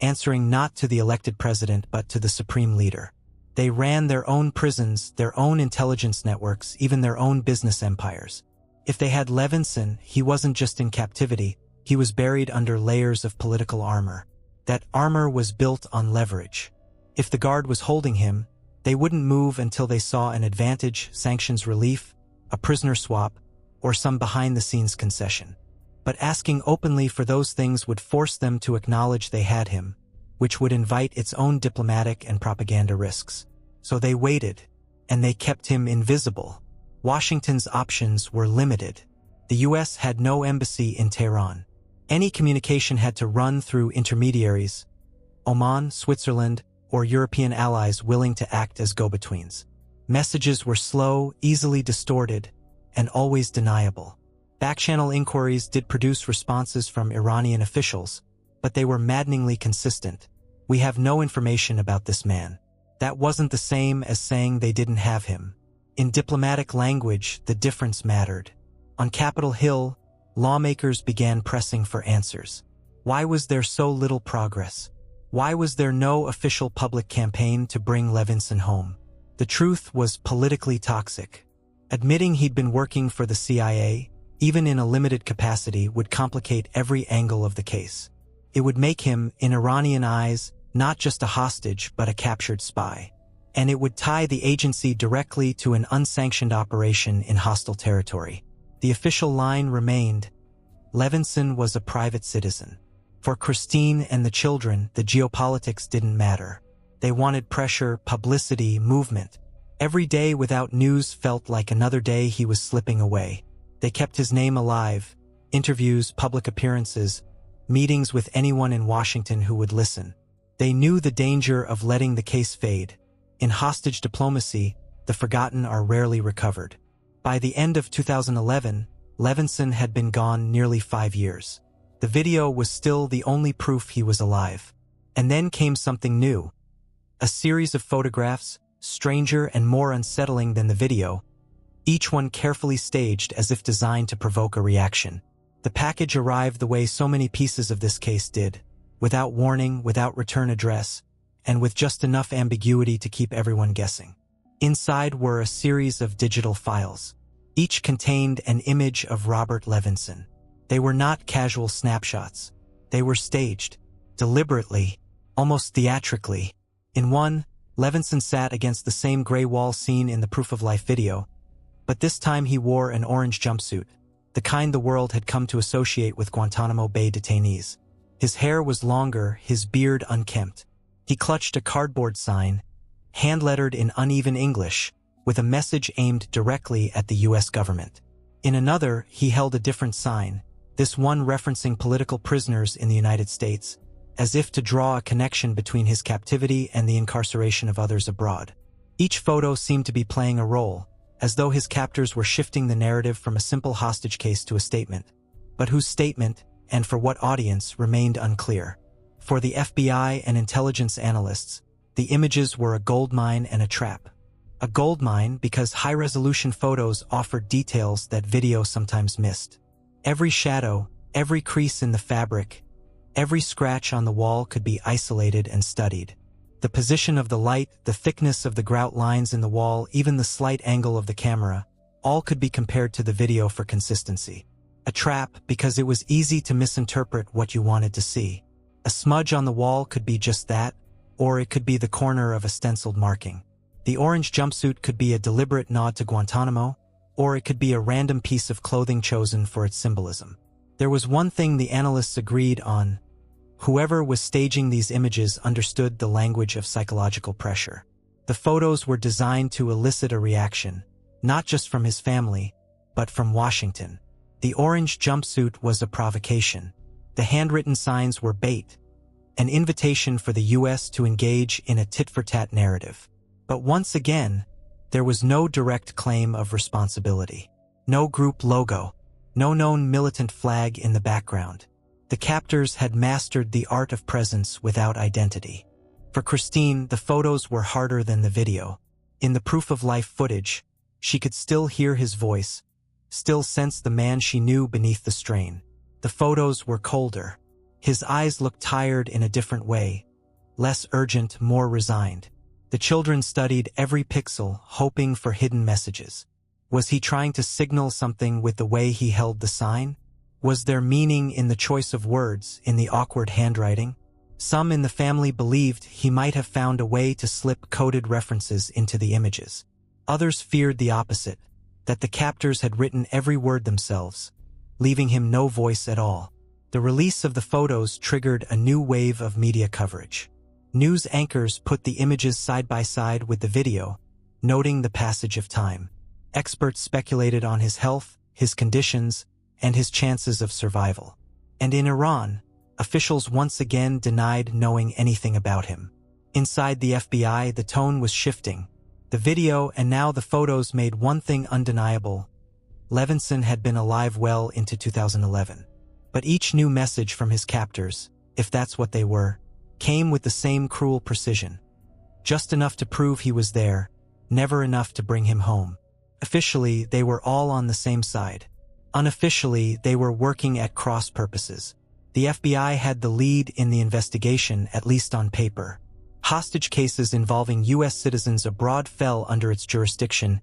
answering not to the elected president but to the supreme leader. They ran their own prisons, their own intelligence networks, even their own business empires. If they had Levinson, he wasn't just in captivity, he was buried under layers of political armor. That armor was built on leverage. If the guard was holding him, they wouldn't move until they saw an advantage: sanctions relief, a prisoner swap, or some behind-the-scenes concession. But asking openly for those things would force them to acknowledge they had him, which would invite its own diplomatic and propaganda risks. So they waited, and they kept him invisible. Washington's options were limited. The U.S. had no embassy in Tehran. Any communication had to run through intermediaries: Oman, Switzerland, or European allies willing to act as go-betweens. Messages were slow, easily distorted, and always deniable. Backchannel inquiries did produce responses from Iranian officials, but they were maddeningly consistent. "We have no information about this man." That wasn't the same as saying they didn't have him. In diplomatic language, the difference mattered. On Capitol Hill, lawmakers began pressing for answers. Why was there so little progress? Why was there no official public campaign to bring Levinson home? The truth was politically toxic. Admitting he'd been working for the CIA, even in a limited capacity, would complicate every angle of the case. It would make him, in Iranian eyes, not just a hostage but a captured spy. And it would tie the agency directly to an unsanctioned operation in hostile territory. The official line remained: Levinson was a private citizen. For Christine and the children, the geopolitics didn't matter. They wanted pressure, publicity, movement. Every day without news felt like another day he was slipping away. They kept his name alive: interviews, public appearances, meetings with anyone in Washington who would listen. They knew the danger of letting the case fade. In hostage diplomacy, the forgotten are rarely recovered. By the end of 2011, Levinson had been gone nearly 5 years. The video was still the only proof he was alive. And then came something new. A series of photographs, stranger and more unsettling than the video, each one carefully staged as if designed to provoke a reaction. The package arrived the way so many pieces of this case did, without warning, without return address, and with just enough ambiguity to keep everyone guessing. Inside were a series of digital files. Each contained an image of Robert Levinson. They were not casual snapshots. They were staged, deliberately, almost theatrically. In one, Levinson sat against the same gray wall seen in the proof-of-life video, but this time he wore an orange jumpsuit, the kind the world had come to associate with Guantanamo Bay detainees. His hair was longer, his beard unkempt. He clutched a cardboard sign, hand-lettered in uneven English, with a message aimed directly at the U.S. government. In another, he held a different sign, this one referencing political prisoners in the United States, as if to draw a connection between his captivity and the incarceration of others abroad. Each photo seemed to be playing a role, as though his captors were shifting the narrative from a simple hostage case to a statement. But whose statement, and for what audience, remained unclear. For the FBI and intelligence analysts, the images were a goldmine and a trap. A goldmine because high-resolution photos offered details that video sometimes missed. Every shadow, Every crease in the fabric, every scratch on the wall could be isolated and studied. The position of the light, the thickness of the grout lines in the wall, even the slight angle of the camera, all could be compared to the video for consistency. A trap because it was easy to misinterpret what you wanted to see. A smudge on the wall could be just that, or it could be the corner of a stenciled marking. The orange jumpsuit could be a deliberate nod to Guantanamo, or it could be a random piece of clothing chosen for its symbolism. There was one thing the analysts agreed on. Whoever was staging these images understood the language of psychological pressure. The photos were designed to elicit a reaction, not just from his family, but from Washington. The orange jumpsuit was a provocation. The handwritten signs were bait, an invitation for the U.S. to engage in a tit-for-tat narrative. But once again, there was no direct claim of responsibility. No group logo, no known militant flag in the background. The captors had mastered the art of presence without identity. For Christine, the photos were harder than the video. In the proof-of-life footage, she could still hear his voice, still sense the man she knew beneath the strain. The photos were colder. His eyes looked tired in a different way, less urgent, more resigned. The children studied every pixel, hoping for hidden messages. Was he trying to signal something with the way he held the sign? Was there meaning in the choice of words, in the awkward handwriting? Some in the family believed he might have found a way to slip coded references into the images. Others feared the opposite, that the captors had written every word themselves, leaving him no voice at all. The release of the photos triggered a new wave of media coverage. News anchors put the images side by side with the video, noting the passage of time. Experts speculated on his health, his conditions, and his chances of survival. And in Iran, officials once again denied knowing anything about him. Inside the FBI, the tone was shifting. The video and now the photos made one thing undeniable. Levinson had been alive well into 2011. But each new message from his captors, if that's what they were, came with the same cruel precision. Just enough to prove he was there, never enough to bring him home. Officially, they were all on the same side. Unofficially, they were working at cross purposes. The FBI had the lead in the investigation, at least on paper. Hostage cases involving U.S. citizens abroad fell under its jurisdiction,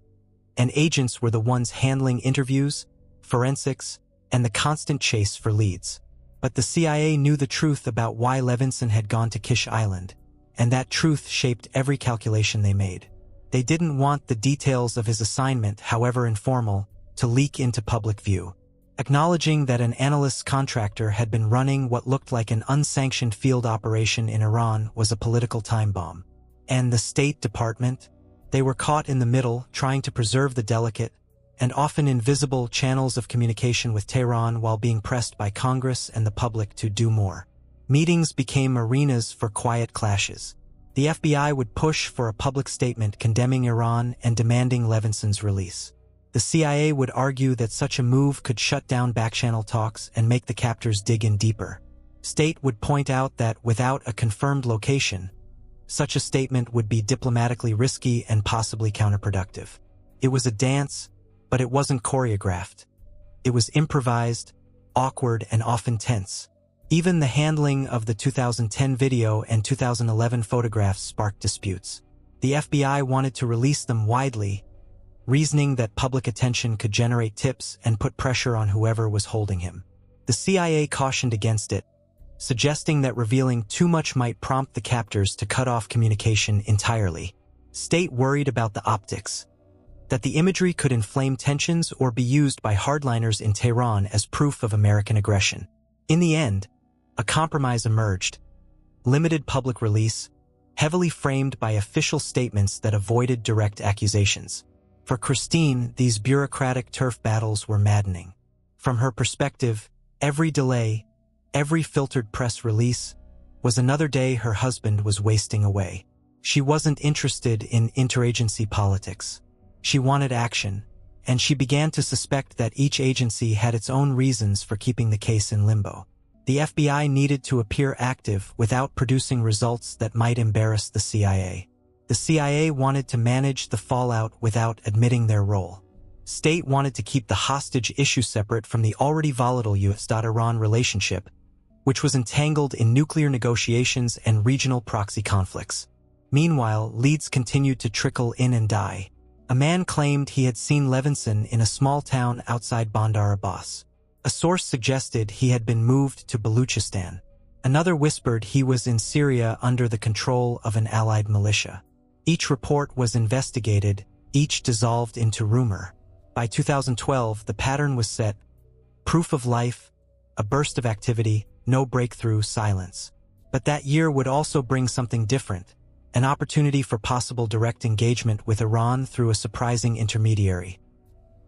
and agents were the ones handling interviews, forensics, and the constant chase for leads. But the CIA knew the truth about why Levinson had gone to Kish Island, and that truth shaped every calculation they made. They didn't want the details of his assignment, however informal, to leak into public view. Acknowledging that an analyst's contractor had been running what looked like an unsanctioned field operation in Iran was a political time bomb. And the State Department? They were caught in the middle, trying to preserve the delicate and often invisible channels of communication with Tehran while being pressed by Congress and the public to do more. Meetings became arenas for quiet clashes. The FBI would push for a public statement condemning Iran and demanding Levinson's release. The CIA would argue that such a move could shut down backchannel talks and make the captors dig in deeper. State would point out that without a confirmed location, such a statement would be diplomatically risky and possibly counterproductive. It was a dance, but it wasn't choreographed. It was improvised, awkward, and often tense. Even the handling of the 2010 video and 2011 photographs sparked disputes. The FBI wanted to release them widely, reasoning that public attention could generate tips and put pressure on whoever was holding him. The CIA cautioned against it, suggesting that revealing too much might prompt the captors to cut off communication entirely. State worried about the optics, that the imagery could inflame tensions or be used by hardliners in Tehran as proof of American aggression. In the end, a compromise emerged. Limited public release, heavily framed by official statements that avoided direct accusations. For Christine, these bureaucratic turf battles were maddening. From her perspective, every delay, every filtered press release, was another day her husband was wasting away. She wasn't interested in interagency politics. She wanted action, and she began to suspect that each agency had its own reasons for keeping the case in limbo. The FBI needed to appear active without producing results that might embarrass the CIA. The CIA wanted to manage the fallout without admitting their role. State wanted to keep the hostage issue separate from the already volatile US-Iran relationship, which was entangled in nuclear negotiations and regional proxy conflicts. Meanwhile, leads continued to trickle in and die. A man claimed he had seen Levinson in a small town outside Bandar Abbas. A source suggested he had been moved to Baluchistan. Another whispered he was in Syria under the control of an allied militia. Each report was investigated, each dissolved into rumor. By 2012, the pattern was set: proof of life, a burst of activity, no breakthrough, silence. But that year would also bring something different, an opportunity for possible direct engagement with Iran through a surprising intermediary: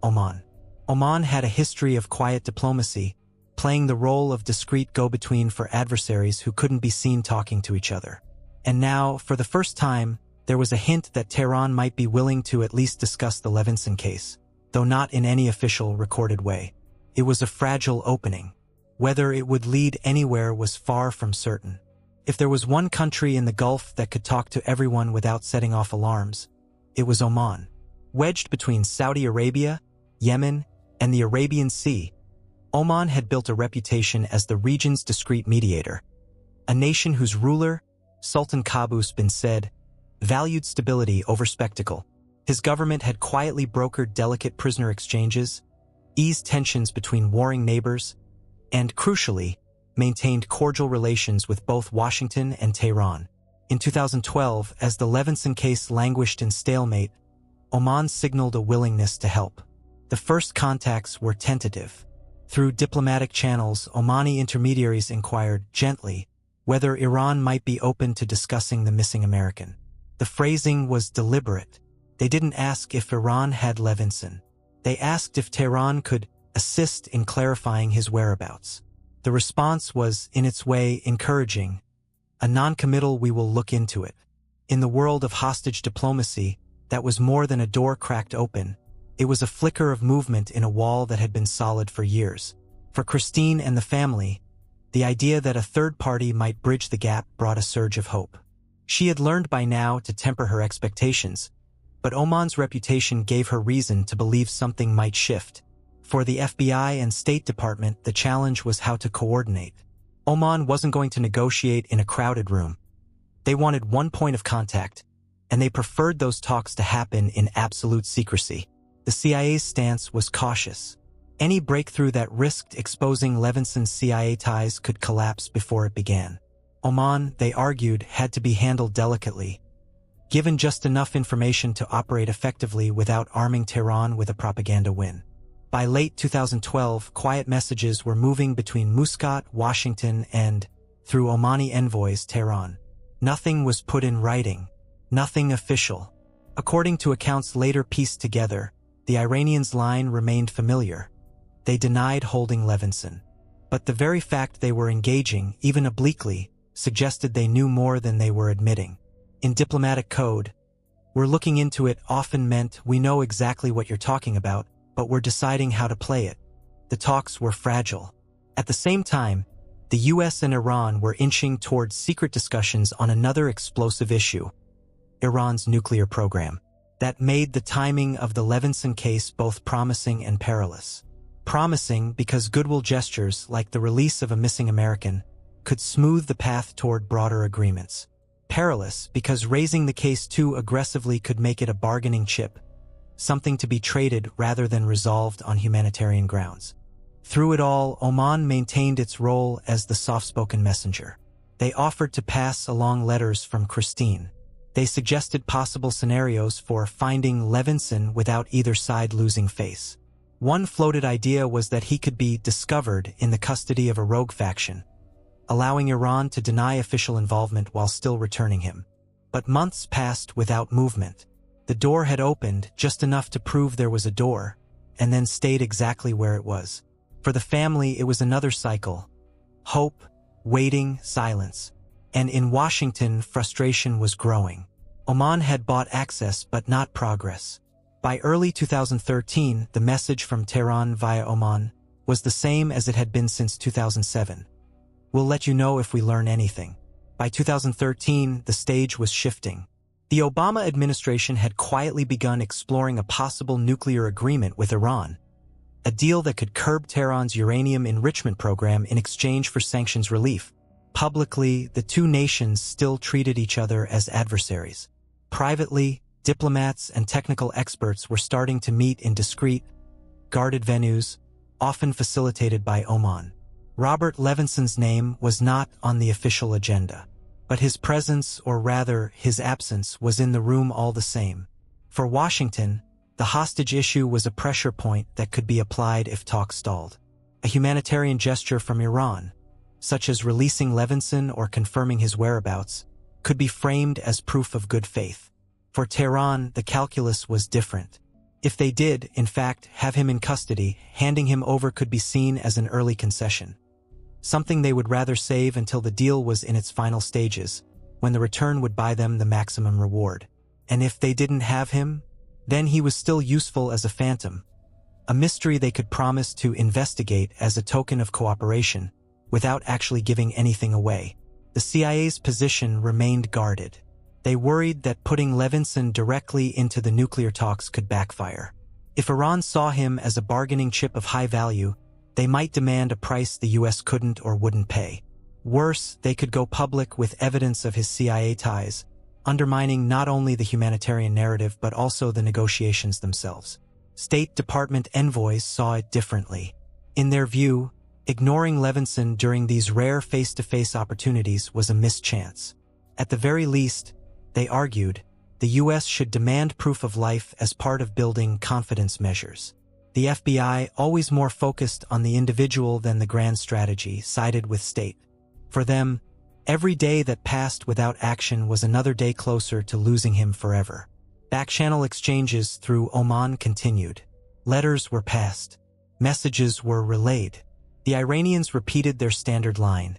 Oman. Oman had a history of quiet diplomacy, playing the role of discreet go-between for adversaries who couldn't be seen talking to each other. And now, for the first time, there was a hint that Tehran might be willing to at least discuss the Levinson case, though not in any official, recorded way. It was a fragile opening. Whether it would lead anywhere was far from certain. If there was one country in the Gulf that could talk to everyone without setting off alarms, it was Oman. Wedged between Saudi Arabia, Yemen, and the Arabian Sea, Oman had built a reputation as the region's discreet mediator. A nation whose ruler, Sultan Qaboos bin Said, valued stability over spectacle. His government had quietly brokered delicate prisoner exchanges, eased tensions between warring neighbors, and, crucially, maintained cordial relations with both Washington and Tehran. In 2012, as the Levinson case languished in stalemate, Oman signaled a willingness to help. The first contacts were tentative. Through diplomatic channels, Omani intermediaries inquired, gently, whether Iran might be open to discussing the missing American. The phrasing was deliberate. They didn't ask if Iran had Levinson. They asked if Tehran could assist in clarifying his whereabouts. The response was, in its way, encouraging. A non-committal, "we will look into it." In the world of hostage diplomacy, that was more than a door cracked open. It was a flicker of movement in a wall that had been solid for years. For Christine and the family, the idea that a third party might bridge the gap brought a surge of hope. She had learned by now to temper her expectations, but Oman's reputation gave her reason to believe something might shift. For the FBI and State Department, the challenge was how to coordinate. Oman wasn't going to negotiate in a crowded room. They wanted one point of contact, and they preferred those talks to happen in absolute secrecy. The CIA's stance was cautious. Any breakthrough that risked exposing Levinson's CIA ties could collapse before it began. Oman, they argued, had to be handled delicately, given just enough information to operate effectively without arming Tehran with a propaganda win. By late 2012, quiet messages were moving between Muscat, Washington, and, through Omani envoys, Tehran. Nothing was put in writing, nothing official. According to accounts later pieced together, the Iranians' line remained familiar. They denied holding Levinson. But the very fact they were engaging, even obliquely, suggested they knew more than they were admitting. In diplomatic code, "we're looking into it" often meant "we know exactly what you're talking about, but we're deciding how to play it." The talks were fragile. At the same time, the US and Iran were inching towards secret discussions on another explosive issue: Iran's nuclear program. That made the timing of the Levinson case both promising and perilous. Promising because goodwill gestures, like the release of a missing American, could smooth the path toward broader agreements. Perilous because raising the case too aggressively could make it a bargaining chip, something to be traded rather than resolved on humanitarian grounds. Through it all, Oman maintained its role as the soft-spoken messenger. They offered to pass along letters from Christine. They suggested possible scenarios for finding Levinson without either side losing face. One floated idea was that he could be discovered in the custody of a rogue faction, allowing Iran to deny official involvement while still returning him. But months passed without movement. The door had opened just enough to prove there was a door, and then stayed exactly where it was. For the family, it was another cycle. Hope, waiting, silence. And in Washington, frustration was growing. Oman had bought access but not progress. By early 2013, the message from Tehran via Oman was the same as it had been since 2007. "We'll let you know if we learn anything." By 2013, the stage was shifting. The Obama administration had quietly begun exploring a possible nuclear agreement with Iran, a deal that could curb Tehran's uranium enrichment program in exchange for sanctions relief. Publicly, the two nations still treated each other as adversaries. Privately, diplomats and technical experts were starting to meet in discreet, guarded venues, often facilitated by Oman. Robert Levinson's name was not on the official agenda, but his presence, or rather his absence, was in the room all the same. For Washington, the hostage issue was a pressure point that could be applied if talks stalled. A humanitarian gesture from Iran, such as releasing Levinson or confirming his whereabouts, could be framed as proof of good faith. For Tehran, the calculus was different. If they did, in fact, have him in custody, handing him over could be seen as an early concession. Something they would rather save until the deal was in its final stages, when the return would buy them the maximum reward. And if they didn't have him, then he was still useful as a phantom, a mystery they could promise to investigate as a token of cooperation, without actually giving anything away. The CIA's position remained guarded. They worried that putting Levinson directly into the nuclear talks could backfire. If Iran saw him as a bargaining chip of high value, they might demand a price the US couldn't or wouldn't pay. Worse, they could go public with evidence of his CIA ties, undermining not only the humanitarian narrative but also the negotiations themselves. State Department envoys saw it differently. In their view, ignoring Levinson during these rare face-to-face opportunities was a missed chance. At the very least, they argued, the US should demand proof of life as part of building confidence measures. The FBI, always more focused on the individual than the grand strategy, sided with state. For them, every day that passed without action was another day closer to losing him forever. Back-channel exchanges through Oman continued. Letters were passed. Messages were relayed. The Iranians repeated their standard line.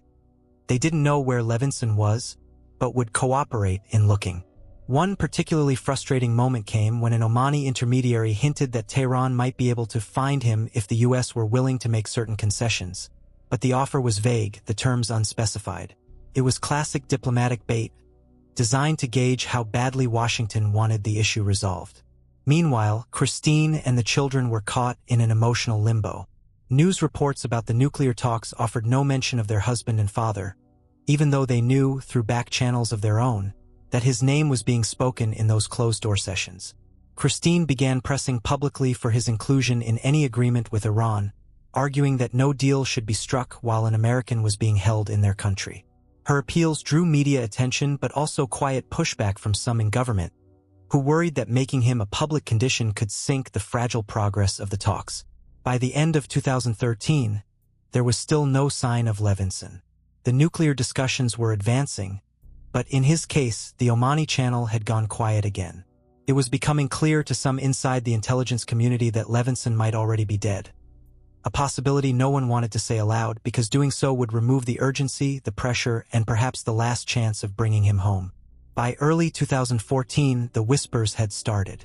They didn't know where Levinson was, but would cooperate in looking. One particularly frustrating moment came when an Omani intermediary hinted that Tehran might be able to find him if the US were willing to make certain concessions. But the offer was vague, the terms unspecified. It was classic diplomatic bait, designed to gauge how badly Washington wanted the issue resolved. Meanwhile, Christine and the children were caught in an emotional limbo. News reports about the nuclear talks offered no mention of their husband and father, even though they knew, through back channels of their own, that his name was being spoken in those closed-door sessions. Christine began pressing publicly for his inclusion in any agreement with Iran, arguing that no deal should be struck while an American was being held in their country. Her appeals drew media attention but also quiet pushback from some in government, who worried that making him a public condition could sink the fragile progress of the talks. By the end of 2013, there was still no sign of Levinson. The nuclear discussions were advancing, but in his case, the Omani channel had gone quiet again. It was becoming clear to some inside the intelligence community that Levinson might already be dead. A possibility no one wanted to say aloud because doing so would remove the urgency, the pressure, and perhaps the last chance of bringing him home. By early 2014, the whispers had started.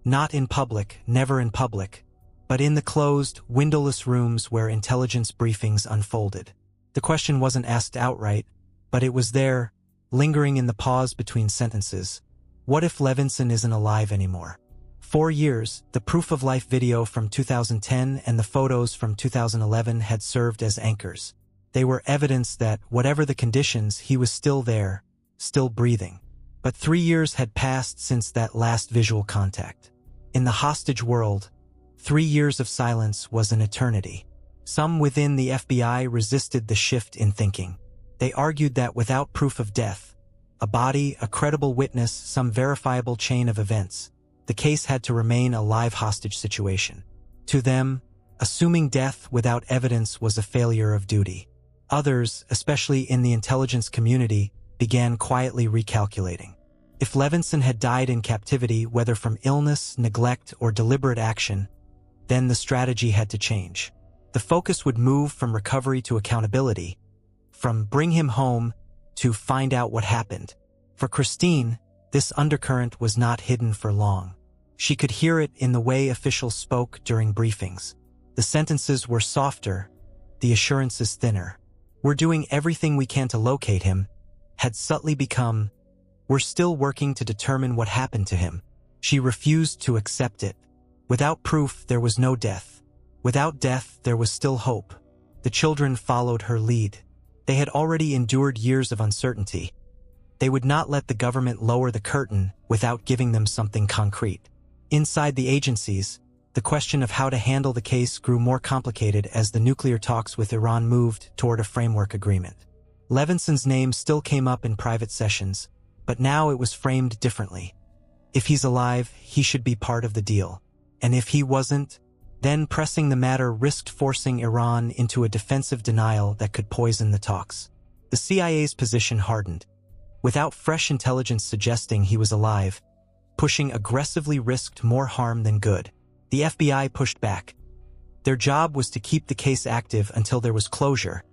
Not in public, never in public, but in the closed, windowless rooms where intelligence briefings unfolded. The question wasn't asked outright, but it was there, lingering in the pause between sentences. What if Levinson isn't alive anymore? 4 years, the proof-of-life video from 2010 and the photos from 2011 had served as anchors. They were evidence that, whatever the conditions, he was still there, still breathing. But 3 years had passed since that last visual contact. In the hostage world, 3 years of silence was an eternity. Some within the FBI resisted the shift in thinking. They argued that without proof of death, a body, a credible witness, some verifiable chain of events, the case had to remain a live hostage situation. To them, assuming death without evidence was a failure of duty. Others, especially in the intelligence community, began quietly recalculating. If Levinson had died in captivity, whether from illness, neglect, or deliberate action, then the strategy had to change. The focus would move from recovery to accountability, from bring him home to find out what happened. For Christine, this undercurrent was not hidden for long. She could hear it in the way officials spoke during briefings. The sentences were softer, the assurances thinner. "We're doing everything we can to locate him," had subtly become, "We're still working to determine what happened to him." She refused to accept it. Without proof, there was no death. Without death, there was still hope. The children followed her lead. They had already endured years of uncertainty. They would not let the government lower the curtain without giving them something concrete. Inside the agencies, the question of how to handle the case grew more complicated as the nuclear talks with Iran moved toward a framework agreement. Levinson's name still came up in private sessions, but now it was framed differently. If he's alive, he should be part of the deal. And if he wasn't, then pressing the matter risked forcing Iran into a defensive denial that could poison the talks. The CIA's position hardened. Without fresh intelligence suggesting he was alive, pushing aggressively risked more harm than good. The FBI pushed back. Their job was to keep the case active until there was closure,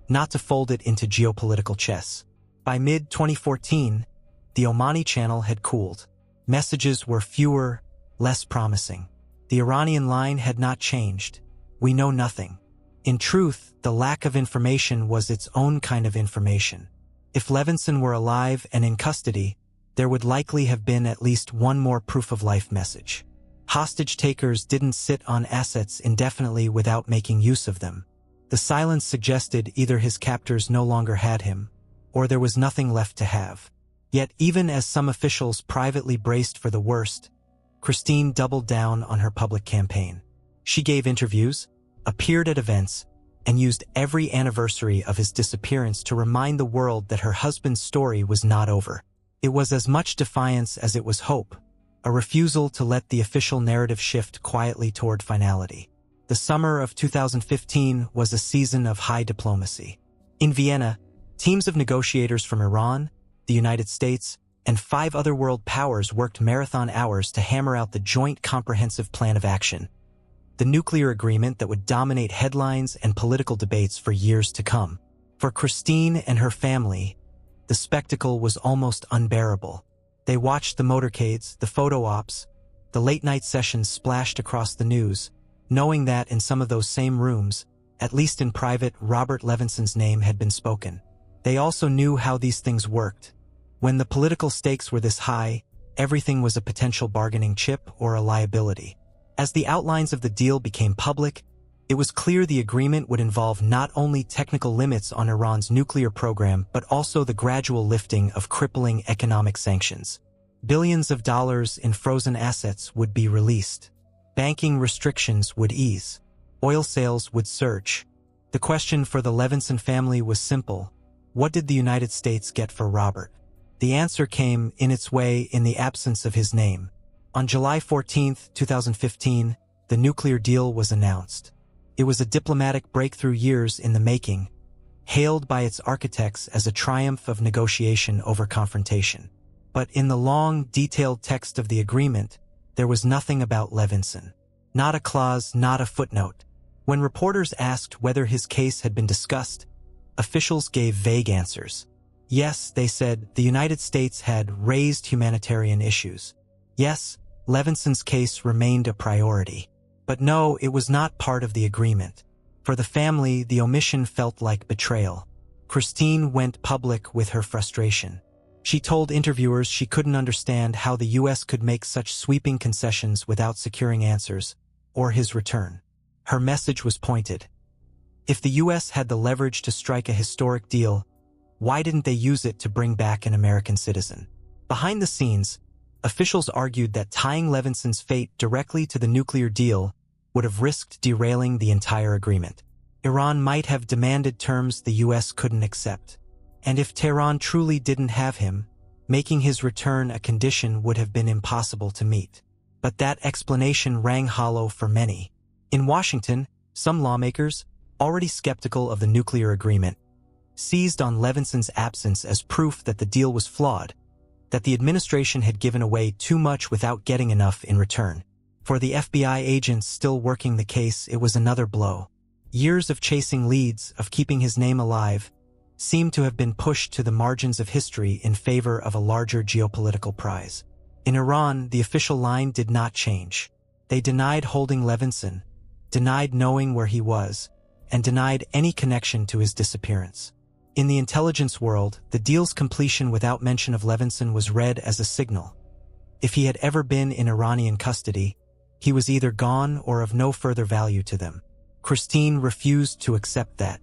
not to fold it into geopolitical chess. By mid-2014, the Omani channel had cooled. Messages were fewer, less promising. The Iranian line had not changed. "We know nothing." In truth, the lack of information was its own kind of information. If Levinson were alive and in custody, there would likely have been at least one more proof-of-life message. Hostage takers didn't sit on assets indefinitely without making use of them. The silence suggested either his captors no longer had him, or there was nothing left to have. Yet even as some officials privately braced for the worst, Christine doubled down on her public campaign. She gave interviews, appeared at events, and used every anniversary of his disappearance to remind the world that her husband's story was not over. It was as much defiance as it was hope, a refusal to let the official narrative shift quietly toward finality. The summer of 2015 was a season of high diplomacy. In Vienna, teams of negotiators from Iran, the United States, and 5 other world powers worked marathon hours to hammer out the joint comprehensive plan of action, the nuclear agreement that would dominate headlines and political debates for years to come. For Christine and her family, the spectacle was almost unbearable. They watched the motorcades, the photo ops, the late-night sessions splashed across the news, knowing that in some of those same rooms, at least in private, Robert Levinson's name had been spoken. They also knew how these things worked. When the political stakes were this high, everything was a potential bargaining chip or a liability. As the outlines of the deal became public, it was clear the agreement would involve not only technical limits on Iran's nuclear program but also the gradual lifting of crippling economic sanctions. Billions of dollars in frozen assets would be released. Banking restrictions would ease. Oil sales would surge. The question for the Levinson family was simple: what did the United States get for Robert? The answer came, in its way, in the absence of his name. On July 14, 2015, the nuclear deal was announced. It was a diplomatic breakthrough years in the making, hailed by its architects as a triumph of negotiation over confrontation. But in the long, detailed text of the agreement, there was nothing about Levinson. Not a clause, not a footnote. When reporters asked whether his case had been discussed, officials gave vague answers. Yes, they said, the United States had raised humanitarian issues. Yes, Levinson's case remained a priority. But no, it was not part of the agreement. For the family, the omission felt like betrayal. Christine went public with her frustration. She told interviewers she couldn't understand how the U.S. could make such sweeping concessions without securing answers, or his return. Her message was pointed. If the U.S. had the leverage to strike a historic deal, why didn't they use it to bring back an American citizen? Behind the scenes, officials argued that tying Levinson's fate directly to the nuclear deal would have risked derailing the entire agreement. Iran might have demanded terms the U.S. couldn't accept. And if Tehran truly didn't have him, making his return a condition would have been impossible to meet. But that explanation rang hollow for many. In Washington, some lawmakers, already skeptical of the nuclear agreement, seized on Levinson's absence as proof that the deal was flawed, that the administration had given away too much without getting enough in return. For the FBI agents still working the case, it was another blow. Years of chasing leads, of keeping his name alive, seemed to have been pushed to the margins of history in favor of a larger geopolitical prize. In Iran, the official line did not change. They denied holding Levinson, denied knowing where he was, and denied any connection to his disappearance. In the intelligence world, the deal's completion without mention of Levinson was read as a signal. If he had ever been in Iranian custody, he was either gone or of no further value to them. Christine refused to accept that.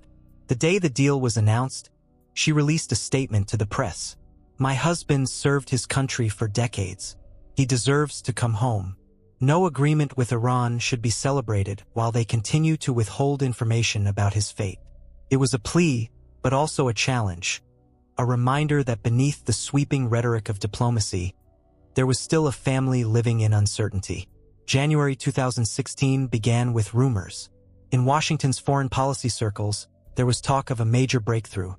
The day the deal was announced, she released a statement to the press. "My husband served his country for decades. He deserves to come home. No agreement with Iran should be celebrated while they continue to withhold information about his fate." It was a plea, but also a challenge, a reminder that beneath the sweeping rhetoric of diplomacy, there was still a family living in uncertainty. January 2016 began with rumors. In Washington's foreign policy circles, there was talk of a major breakthrough,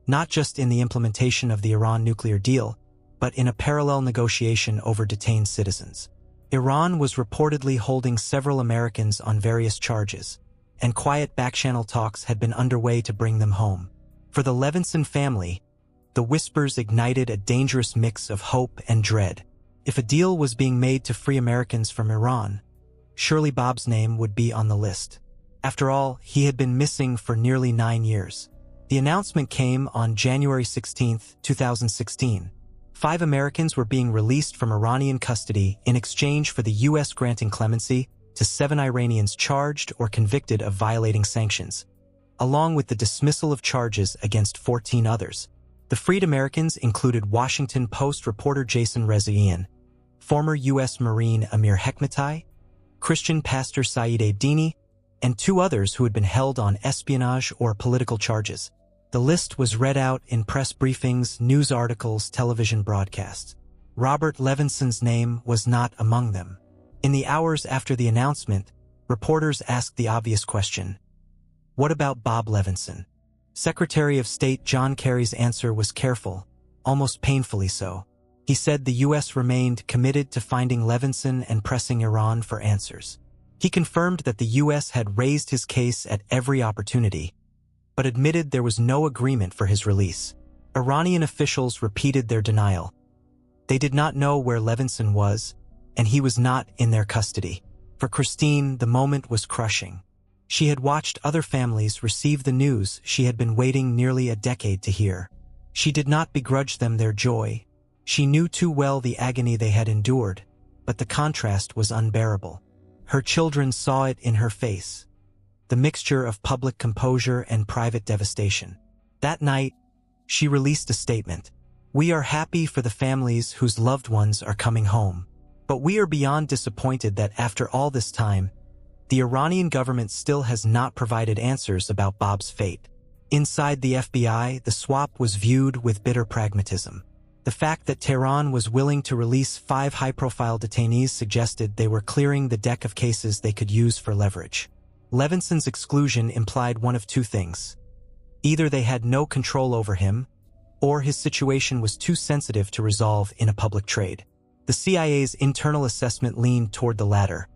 not just in the implementation of the Iran nuclear deal, but in a parallel negotiation over detained citizens. Iran was reportedly holding several Americans on various charges, and quiet back-channel talks had been underway to bring them home. For the Levinson family, the whispers ignited a dangerous mix of hope and dread. If a deal was being made to free Americans from Iran, surely Bob's name would be on the list. After all, he had been missing for nearly 9 years. The announcement came on January 16, 2016. 5 Americans were being released from Iranian custody in exchange for the U.S. granting clemency to 7 Iranians charged or convicted of violating sanctions, along with the dismissal of charges against 14 others. The freed Americans included Washington Post reporter Jason Rezaian, former U.S. Marine Amir Hekmatai, Christian pastor Saeed Abdini, and 2 others who had been held on espionage or political charges. The list was read out in press briefings, news articles, television broadcasts. Robert Levinson's name was not among them. In the hours after the announcement, reporters asked the obvious question: what about Bob Levinson? Secretary of State John Kerry's answer was careful, almost painfully so. He said the U.S. remained committed to finding Levinson and pressing Iran for answers. He confirmed that the U.S. had raised his case at every opportunity, but admitted there was no agreement for his release. Iranian officials repeated their denial. They did not know where Levinson was, and he was not in their custody. For Christine, the moment was crushing. She had watched other families receive the news she had been waiting nearly a decade to hear. She did not begrudge them their joy. She knew too well the agony they had endured, but the contrast was unbearable. Her children saw it in her face, the mixture of public composure and private devastation. That night, she released a statement. "We are happy for the families whose loved ones are coming home, but we are beyond disappointed that after all this time, the Iranian government still has not provided answers about Bob's fate." Inside the FBI, the swap was viewed with bitter pragmatism. The fact that Tehran was willing to release 5 high-profile detainees suggested they were clearing the deck of cases they could use for leverage. Levinson's exclusion implied one of 2 things. Either they had no control over him, or his situation was too sensitive to resolve in a public trade. The CIA's internal assessment leaned toward the latter.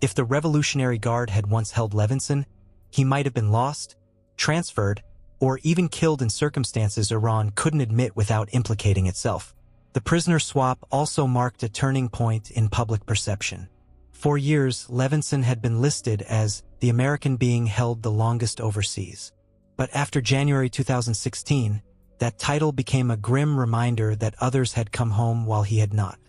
If the Revolutionary Guard had once held Levinson, he might have been lost, transferred, or even killed in circumstances Iran couldn't admit without implicating itself. The prisoner swap also marked a turning point in public perception. For years, Levinson had been listed as the American being held the longest overseas. But after January 2016, that title became a grim reminder that others had come home while he had not.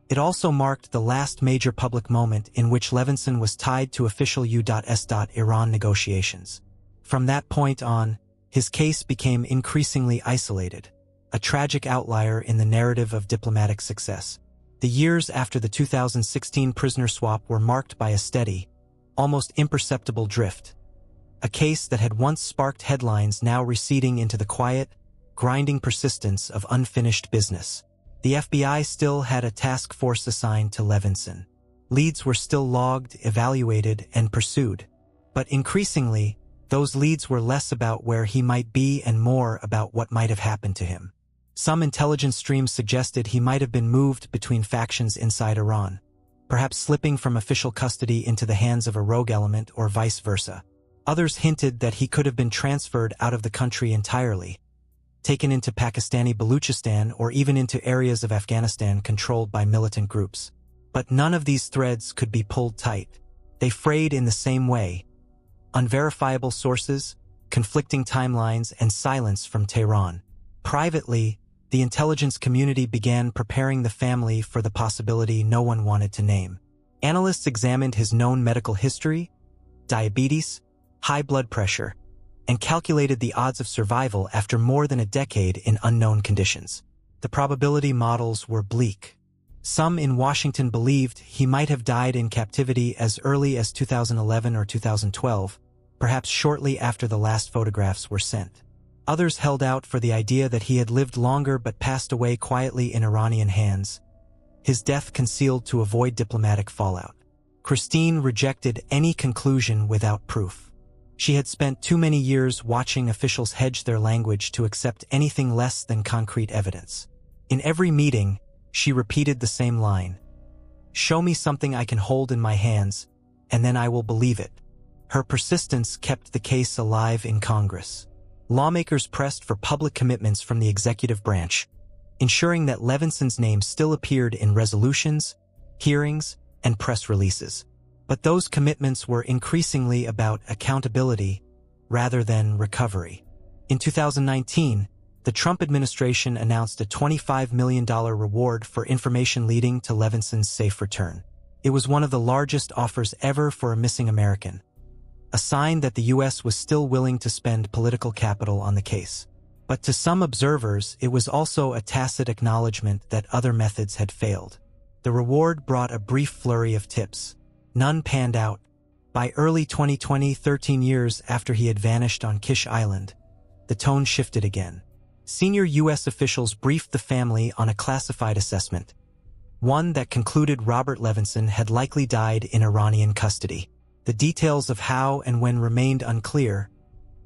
It also marked the last major public moment in which Levinson was tied to official U.S. Iran negotiations. From that point on, his case became increasingly isolated, a tragic outlier in the narrative of diplomatic success. The years after the 2016 prisoner swap were marked by a steady, almost imperceptible drift. A case that had once sparked headlines now receding into the quiet, grinding persistence of unfinished business. The FBI still had a task force assigned to Levinson. Leads were still logged, evaluated, and pursued. But increasingly, those leads were less about where he might be and more about what might have happened to him. Some intelligence streams suggested he might have been moved between factions inside Iran, perhaps slipping from official custody into the hands of a rogue element or vice versa. Others hinted that he could have been transferred out of the country entirely, taken into Pakistani Baluchistan or even into areas of Afghanistan controlled by militant groups. But none of these threads could be pulled tight. They frayed in the same way. Unverifiable sources, conflicting timelines, and silence from Tehran. Privately, the intelligence community began preparing the family for the possibility no one wanted to name. Analysts examined his known medical history, diabetes, high blood pressure, and calculated the odds of survival after more than a decade in unknown conditions. The probability models were bleak. Some in Washington believed he might have died in captivity as early as 2011 or 2012, perhaps shortly after the last photographs were sent. Others held out for the idea that he had lived longer but passed away quietly in Iranian hands, his death concealed to avoid diplomatic fallout. Christine rejected any conclusion without proof. She had spent too many years watching officials hedge their language to accept anything less than concrete evidence. In every meeting, she repeated the same line: "Show me something I can hold in my hands, and then I will believe it." Her persistence kept the case alive in Congress. Lawmakers pressed for public commitments from the executive branch, ensuring that Levinson's name still appeared in resolutions, hearings, and press releases. But those commitments were increasingly about accountability rather than recovery. In 2019, the Trump administration announced a $25 million reward for information leading to Levinson's safe return. It was one of the largest offers ever for a missing American, a sign that the U.S. was still willing to spend political capital on the case. But to some observers, it was also a tacit acknowledgement that other methods had failed. The reward brought a brief flurry of tips. None panned out. By early 2020, 13 years after he had vanished on Kish Island, the tone shifted again. Senior U.S. officials briefed the family on a classified assessment, one that concluded Robert Levinson had likely died in Iranian custody. The details of how and when remained unclear,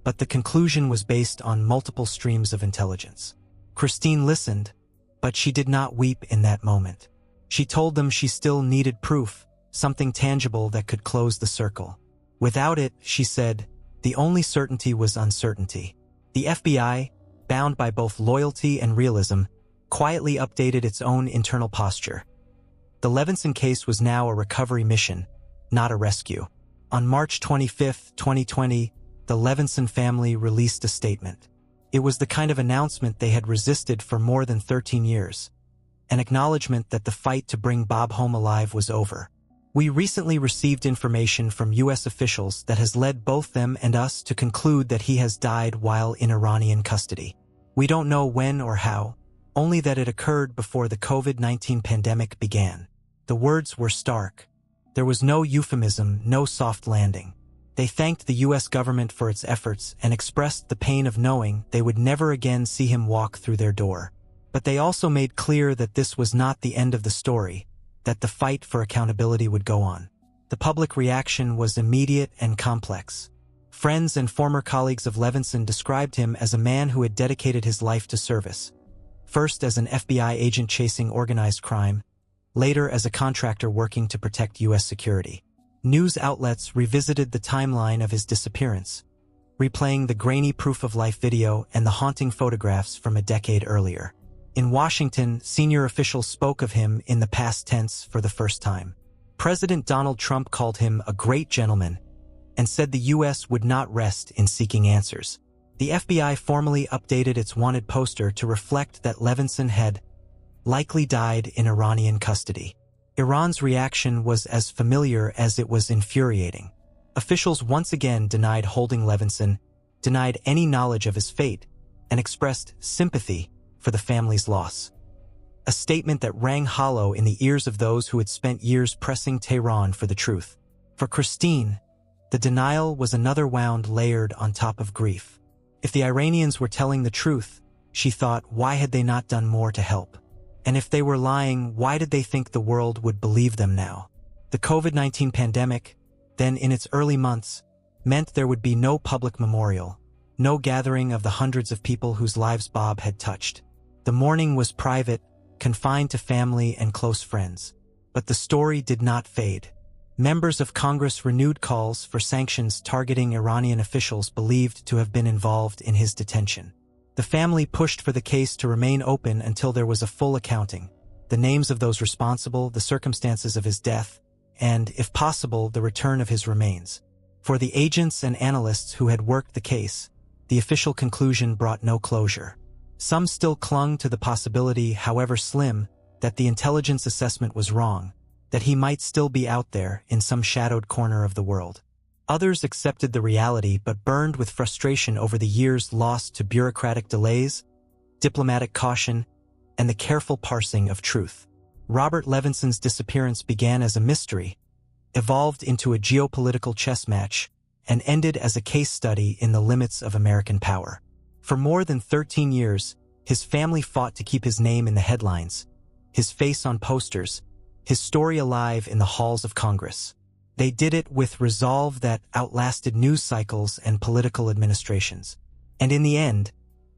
but the conclusion was based on multiple streams of intelligence. Christine listened, but she did not weep in that moment. She told them she still needed proof, something tangible that could close the circle. Without it, she said, the only certainty was uncertainty. The FBI, bound by both loyalty and realism, quietly updated its own internal posture. The Levinson case was now a recovery mission, not a rescue. On March 25, 2020, the Levinson family released a statement. It was the kind of announcement they had resisted for more than 13 years, an acknowledgement that the fight to bring Bob home alive was over. We recently received information from U.S. officials that has led both them and us to conclude that he has died while in Iranian custody. We don't know when or how, only that it occurred before the COVID-19 pandemic began. The words were stark. There was no euphemism, no soft landing. They thanked the U.S. government for its efforts and expressed the pain of knowing they would never again see him walk through their door. But they also made clear that this was not the end of the story, that the fight for accountability would go on. The public reaction was immediate and complex. Friends and former colleagues of Levinson described him as a man who had dedicated his life to service, first as an FBI agent chasing organized crime, later as a contractor working to protect U.S. security. News outlets revisited the timeline of his disappearance, replaying the grainy proof-of-life video and the haunting photographs from a decade earlier. In Washington, senior officials spoke of him in the past tense for the first time. President Donald Trump called him a great gentleman and said the U.S. would not rest in seeking answers. The FBI formally updated its wanted poster to reflect that Levinson had likely died in Iranian custody. Iran's reaction was as familiar as it was infuriating. Officials once again denied holding Levinson, denied any knowledge of his fate, and expressed sympathy for the family's loss. A statement that rang hollow in the ears of those who had spent years pressing Tehran for the truth. For Christine, the denial was another wound layered on top of grief. If the Iranians were telling the truth, she thought, why had they not done more to help? And if they were lying, why did they think the world would believe them now? The COVID-19 pandemic, then in its early months, meant there would be no public memorial, no gathering of the hundreds of people whose lives Bob had touched. The mourning was private, confined to family and close friends. But the story did not fade. Members of Congress renewed calls for sanctions targeting Iranian officials believed to have been involved in his detention. The family pushed for the case to remain open until there was a full accounting, the names of those responsible, the circumstances of his death, and, if possible, the return of his remains. For the agents and analysts who had worked the case, the official conclusion brought no closure. Some still clung to the possibility, however slim, that the intelligence assessment was wrong, that he might still be out there in some shadowed corner of the world. Others accepted the reality but burned with frustration over the years lost to bureaucratic delays, diplomatic caution, and the careful parsing of truth. Robert Levinson's disappearance began as a mystery, evolved into a geopolitical chess match, and ended as a case study in the limits of American power. For more than 13 years, his family fought to keep his name in the headlines, his face on posters, his story alive in the halls of Congress. They did it with resolve that outlasted news cycles and political administrations. And in the end,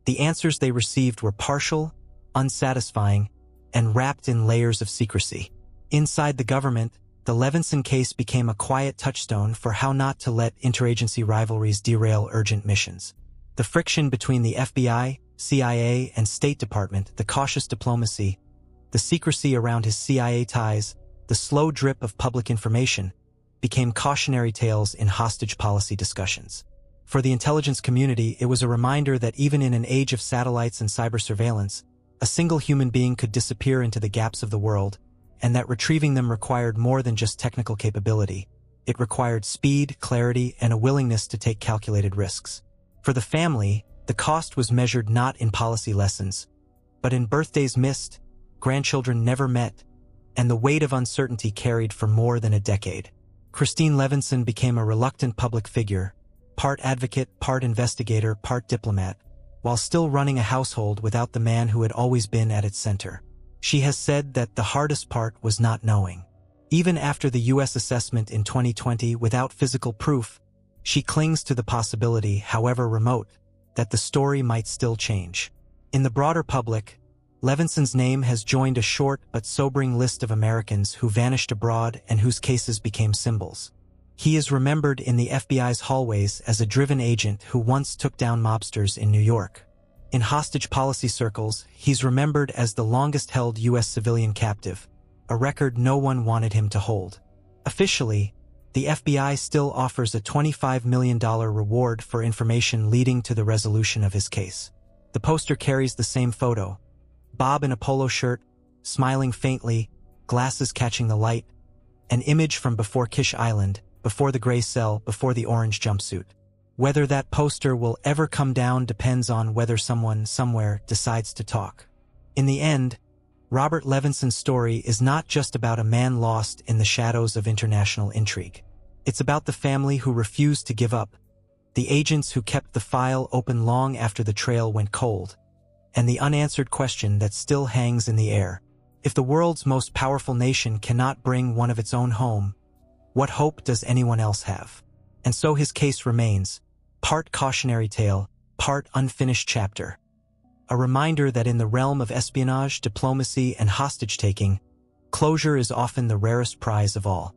the answers they received were partial, unsatisfying, and wrapped in layers of secrecy. Inside the government, the Levinson case became a quiet touchstone for how not to let interagency rivalries derail urgent missions. The friction between the FBI, CIA, and State Department, the cautious diplomacy, the secrecy around his CIA ties, the slow drip of public information, became cautionary tales in hostage policy discussions. For the intelligence community, it was a reminder that even in an age of satellites and cyber surveillance, a single human being could disappear into the gaps of the world, and that retrieving them required more than just technical capability. It required speed, clarity, and a willingness to take calculated risks. For the family, the cost was measured not in policy lessons, but in birthdays missed, grandchildren never met, and the weight of uncertainty carried for more than a decade. Christine Levinson became a reluctant public figure, part advocate, part investigator, part diplomat, while still running a household without the man who had always been at its center. She has said that the hardest part was not knowing. Even after the U.S. assessment in 2020 without physical proof, she clings to the possibility, however remote, that the story might still change. In the broader public, Levinson's name has joined a short but sobering list of Americans who vanished abroad and whose cases became symbols. He is remembered in the FBI's hallways as a driven agent who once took down mobsters in New York. In hostage policy circles, he's remembered as the longest-held U.S. civilian captive, a record no one wanted him to hold. Officially, the FBI still offers a $25 million reward for information leading to the resolution of his case. The poster carries the same photo: Bob in a polo shirt, smiling faintly, glasses catching the light, an image from before Kish Island, before the gray cell, before the orange jumpsuit. Whether that poster will ever come down depends on whether someone somewhere decides to talk. In the end, Robert Levinson's story is not just about a man lost in the shadows of international intrigue. It's about the family who refused to give up, the agents who kept the file open long after the trail went cold, and the unanswered question that still hangs in the air. If the world's most powerful nation cannot bring one of its own home, what hope does anyone else have? And so his case remains, part cautionary tale, part unfinished chapter. A reminder that in the realm of espionage, diplomacy, and hostage-taking, closure is often the rarest prize of all.